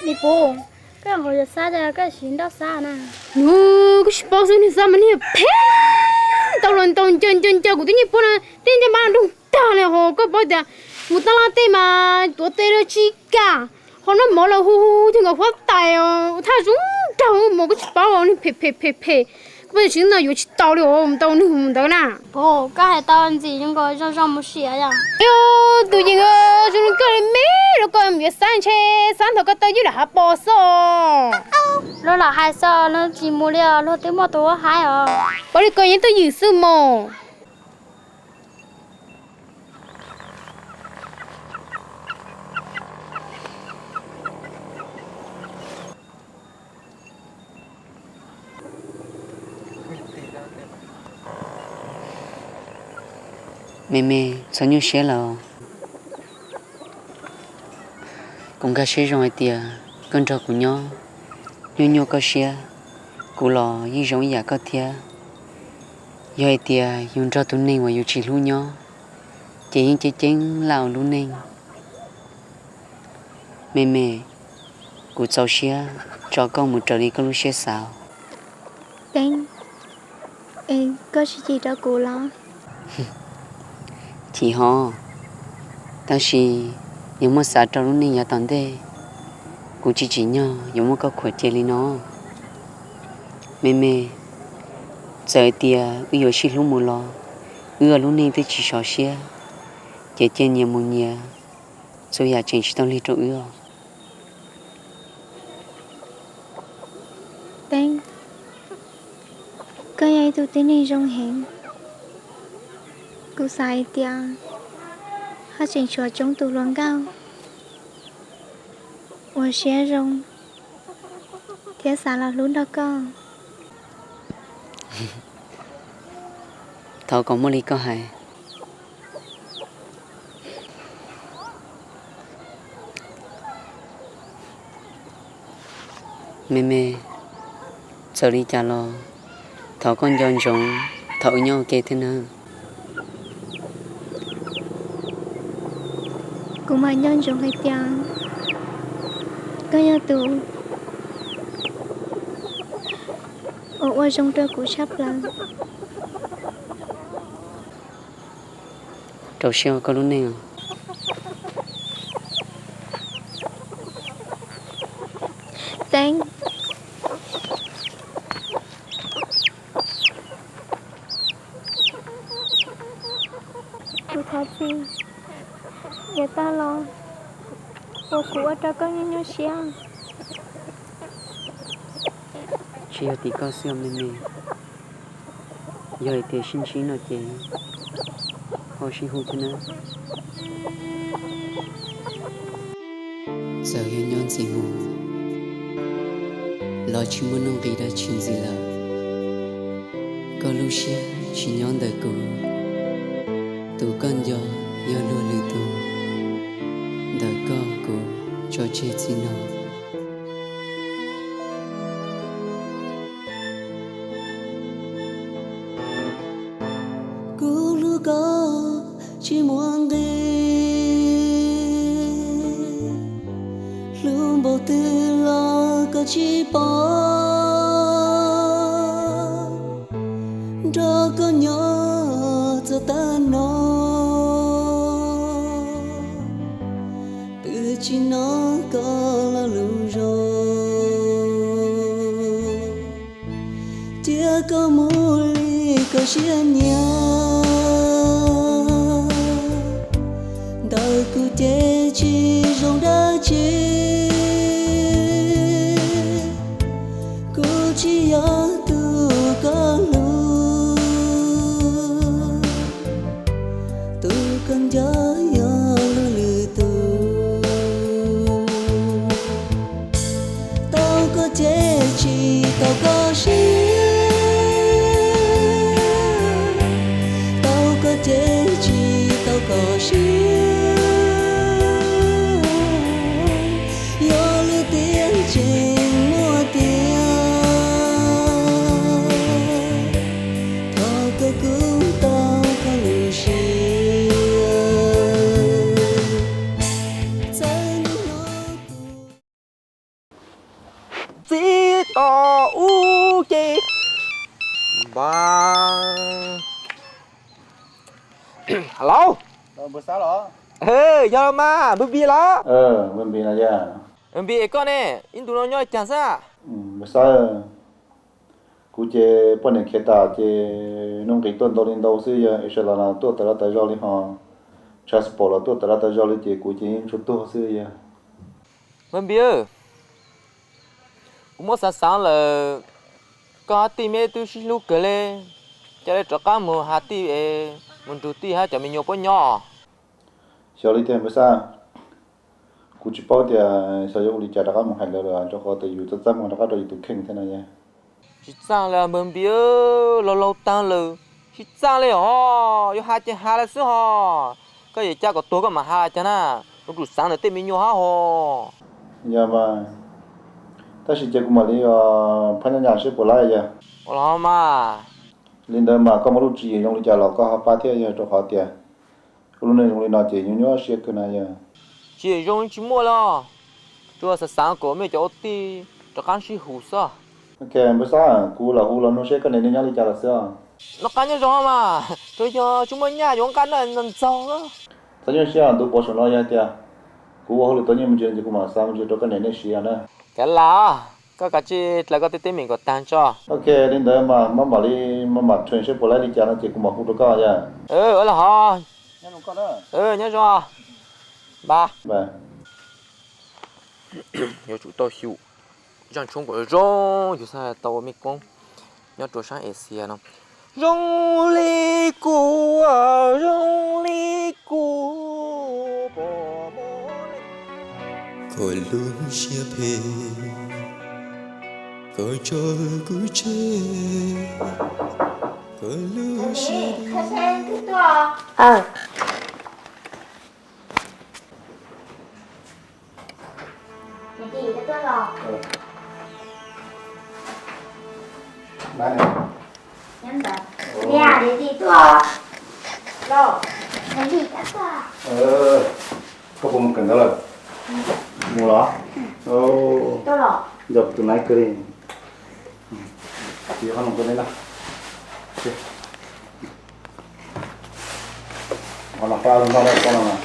đi bố cái hồi giờ xa ra cái chuyện đó xa nè cái bao giờ này sao mà nè phê tao lần tao chân của tôi nhỉ bố nè tên cho bạn đúng ta này hồ có bao giờ một tao làm tên mà tôi tên là chi cả họ nó mở là hu thì ngọc phát tài thà chúng tao một cái bao này phê bây giờ chúng ta有去倒了我们倒那红的呢不刚才倒完自己那个让不写呀哎呦都这个就是个人没了个没三头个倒就了还包手nó là hai sao nó chỉ mua了nó tới mua đồ hai à bởi vì cái gì tôi dự sự mà
mẹ sao như xe là cũng cả xe rồi tiệt con trâu của nhau nhau có xe cụ lò như giống giả có thiệt rồi tiệt dùng cho tụi mình và dùng chỉ luôn nhau chỉ lào luôn nên mẹ cụ cháu xe cho con một trò đi con lúc xe sao
Anh có gì đó cụ lo
chị họ当时有么啥找路呢？也当得，估计今年有么个快接里呢？妹妹，在地有些路没了，路呢得至少些，姐姐年么年，所以真是当里头
Anh có ai tụi tên này rong hẹn cụ sai tiền họ chỉnh sửa trong tủ luận cao và xe rong thế sao là luôn đó con
thầu có một lý có hay mẹ giờ đi trả lo thầu con dọn dọn thầu nhau kê thế nào
cụ mà nhân dùng hay tiền có nhớ tụ ở trong trời cụ sắp lần
trâu xeo có lúc nào
Thank cụ thật gì để ta lo cô cụ ở đó có nhau xe
chị thì có xeo mẹ giờ thì xin nó chị họ xin hụt thế nào giờ yêu nhau gì mù lo chỉ muốn nông bị đã chuyện gì là có lúc xe chỉ nhau đời cô tụ con gió yêu luôn lì tụ đời có cô cho chết gì nào
cô lu có chỉ muốn đi luôn bao tư lo có chỉ bỏ cho có nhỏ cho ta nó từ chỉ nó có là lưu rồi tia có mua ly có chia nhau đời cứ chế chi rong đã chế cô chỉ ở tu có lu tu cần gió gió lư tu tao có chế chi tao có chi tao có chế chi tao có chi
bữa sáng đó
do mà bữa bia đó
bên bên này nha
bia con nè in tụi nó nhoi chẳng sao
bữa sáng cú chơi bọn này kia ta chơi nông cái tuần đầu lên đầu xí giờ ít là tôi tự ra tự do đi họ transport là tôi tự ra tự do đi chơi cú chơi chút tôi xí giờ
bên bia cũng muốn sáng là có tìm mấy tôi xin lúc cái lên cho nên cho cá mù hạt tí mình tụt tí ha cho mình nhiều bao nhỏ
sau đi thêm bữa sáng cú chỉ bảo thì sau giờ đi chơi đã có một hai lần cho họ tựอยู่tất cả mọi người đều tự khen thế này nha
chỉ sang là bên bia lâu lâu tăng lừ chỉ sangเลยอ๋อ有下件下来是哦个也加个多个嘛下来着呢如果上的对面有哈哦
dạ mà ta chỉ chơi cùng mà đi phân nhà sẽ bỏ lại giờ
lo mà
lên đây mà có một lúc chỉ dùng đi chơi là có ba thế giờ cho họ tiền lúc này dùng đi nói chuyện nhau sẽ cái này giờ
chỉ dùng chỉ mua lo chúa sẽ sáng của mấy chỗ tí cho con sĩ hủ sao
ok bữa sáng cú là nó sẽ cái này nên nhau đi chơi là sao
nó cá nhân rồi mà tôi cho chúng mình nhà dùng cá nên giàu đó
tất nhiên sẽ tôi bỏ số nó ra tiền cú hồi tất nhiên mình chơi cũng mà sao mình chơi cho cái này nên sẽ nữa
cái là có cả chi là có tên mình có tăng cho
ok lên đây mà bảo đi mà chuyên sẽ bỏ lại đi chơi nó chỉ cũng mà hút được cao nha
ở là họ
nhớ nó có đó
nhớ rồi ba
vâng
nhớ chủ tao hiểu rằng chúng có rong dù sao tao mới con nhớ chỗ sáng Asia nó rong li cu bỏ mồ
Cõi luôn chia phê cõi cho cứ chê cõi luôn chia
đây này
nhắm đó nhà để đi tua lo để đi cả tua
có một cần đó là mua đó
tôi lo
được từ nãy cười chỉ có một cái đấy là còn là pha nó đây con là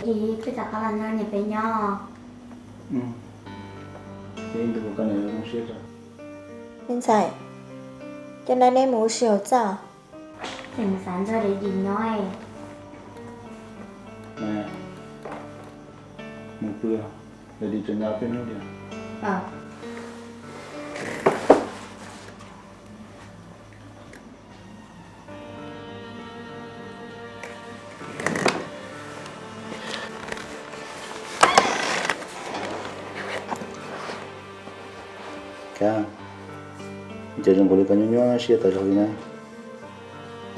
thì cái chắc là nó nhập về nhau
cái được cái này nó sẽ rồi
现在cho nên em muốn sửa sao
thành sản ra để đi nói
nè một bữa để đi trên nhau bênนู้นđi cả giờ chúng tôi có nhau nhau sẽ tới rồi nè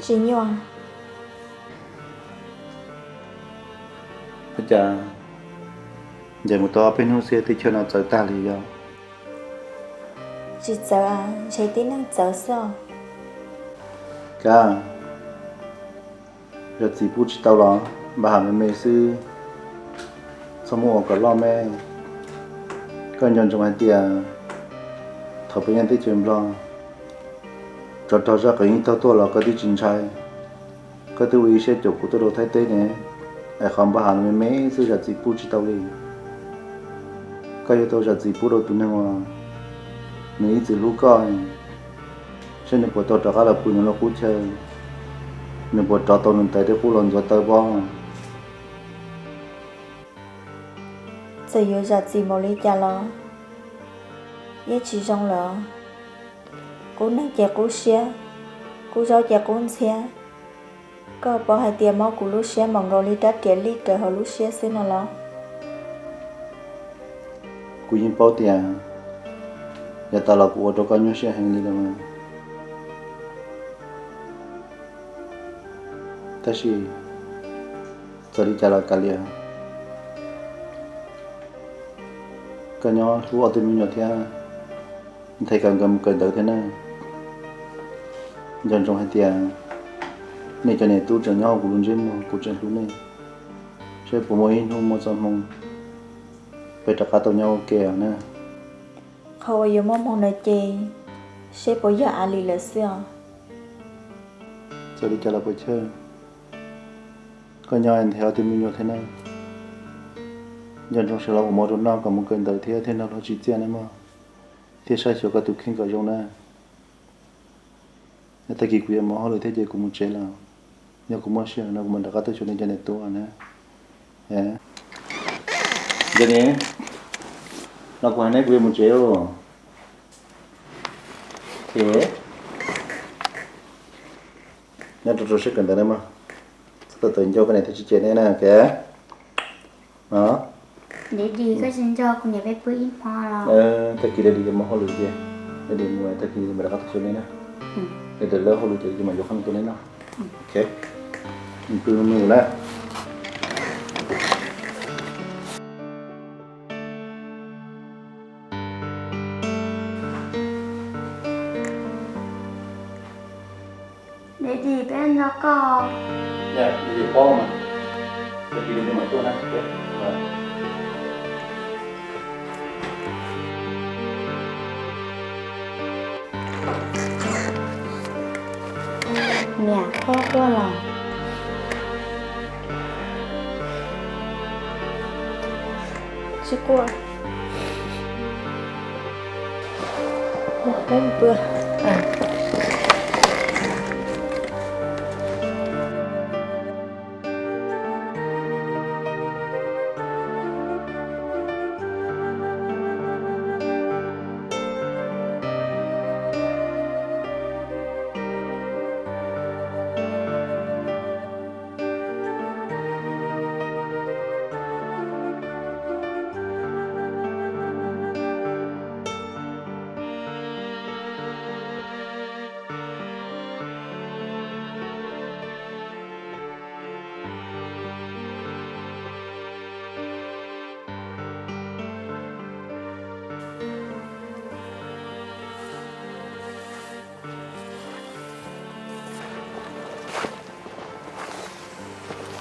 chỉ nhon
bây giờ giờ một tòa bênนู้นsẽ tới chỗ nào tới ta liền rồi
chỉ sợ à chỉ tin năng sợ sao
cả giờ chỉ bút tao lo bà hàng mẹ sư xong rồi có lo mẹ có nhận trong hai tiền thọ bây giờ tới chuyện lo cho ra cái những tao là có đi trình trai có tôi ý sẽ chụp của tôi đồ thái tế này ai không bà hàng mẹ sư giờ chỉ bút tao đi có yêu tôi giờ chỉ bút đồ tụi nó mấy chỉ lúc coi cho nên bộ tao cho cả là phụ nữ cú chơi nên bộ tao nên tại đây phụ lần cho tao bao
giờ yêu giờ chỉ một lý cha lo ye chỉ trong lo cú năng chè cú xe cú rau chè cú xe có bao hai tiền máu cú lúc xe mong gọi lý trả tiền lý trở hồi lúc xe xin nó lo
cú yên bao tiền giờ tao là cú cho con nhớ xe hành lý mà ta chỉ giờ đi trả lại cả liền cái nhỏ chú ở bên mình nhỏ thấy càng cầm cởi tới thế này dần trong hai tiền này cho nên tu trưởng nhau của luôn trên một cuộc chiến lúc này sẽ phụ mỗi hôm một giờ mong về tất cả tàu nhau kèo nè
không yêu mong mong nơi chị sẽ bây giờ ali là sao
cho đi cho là bữa chơi con nhỏ anh theo thì mình nhiều thế này nhân trong sự lao một nó còn một cơn đời thế nào nó chỉ tiền em mà thế sai chỗ cái tụ kinh cái trong này nếu ta kỳ quý mà họ lời thế gì cũng muốn chế là nhưng cũng muốn xưa nó cũng muốn đặt cái cho nên cho nên tôi anh ấy giờ này nó còn này quý muốn chế rồi thế nhớ tôi sẽ cần tới đây mà tôi tự cho cái này thì chỉ chế này nè kìa đó
để đi cái xin cho con nhà bé bữa im hoa
rồi ta kỳ đi mà họ lười gì để đi mua ta kỳ mà đặt cái cho nên nè để từ lâu họ lười chơi mà vô khăn tôi nên nó ok mình cứ mua lại
để đi bé nó co
dạ đi po mà ta kỳ đi mà tôi nè ok
mẹ khó quá là
chứ qua cái bữa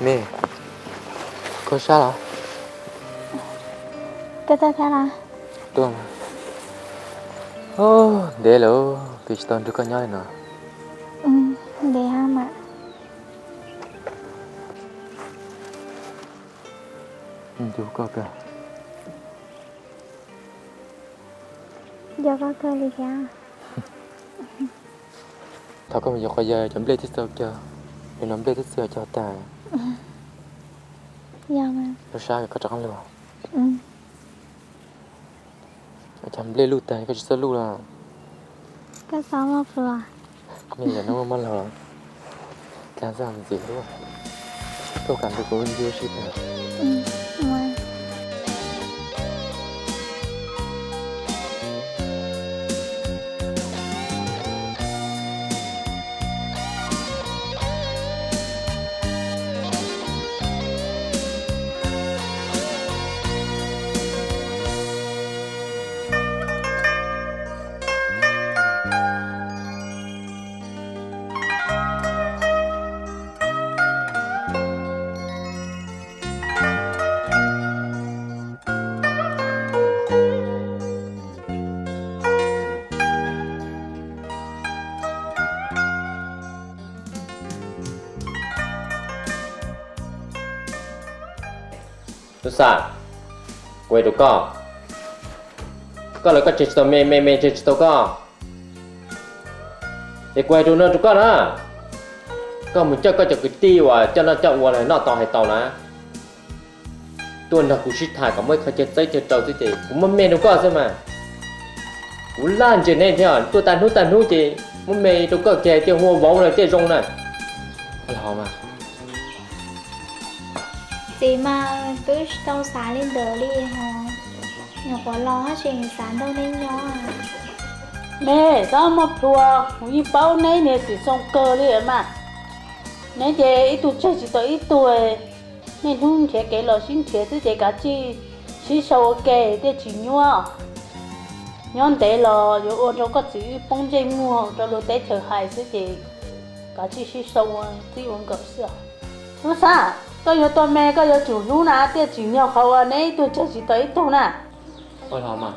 Mẹ, có sao hả?
Cái ta thế là
Tôi mà. Ô, để lỡ cái chuyện tôi có nhớ nữa.
để ha mà
Chú có kìa.
giờ có cơ đi kìa
Thôi có bây giờ coi giờ chấm lê thích sao chưa? Mình nắm lê thích sao cho ta.
giờ mà
Nó sao có trắng luôn. Chấm lê lưu tay có chỉ lưu là.
cái sao mà vừa
Mình là nó mà là. Cái gì gì luôn. Tôi cảm thấy có bên dưới ship này.
ngoài
tôi sao quay được có là có chết tao mê chết tao có để quay được nó có đó có một cho có cho cái tiêu à cho nó cho qua này nó tao hay tao nè tôi nó cũng shit thải có mấy khai chết tới chết trâu thế chị cũng mất mê đâu có sao mà cũng lan trên này theo tôi tàn hút chị mất mê đâu có kè tiêu mua vốn này tiêu rong này là mà
chị mà tôi tao xả lên đỡ đi hả nhỏ quá lo chuyện sáng đâu nên nhỏ à
nè sao mà thua như bao này nè chỉ xong cơ đi mà nè chị ít tuổi chơi chỉ tới ít tuổi nên không thể kể lời xin thiệt chứ chị cả chi chỉ sau kể để chỉ nhua nhon để là rồi ôn cho có chữ bông dây mua cho lô té chờ hại chứ chị cả chi chỉ sau chỉ uống cà phê nó sao có yếu tố mẹ có yếu chủ nú nè tiếc chỉ nhau khâu này tôi chơi chỉ tới ít tuổi nè
ôi mà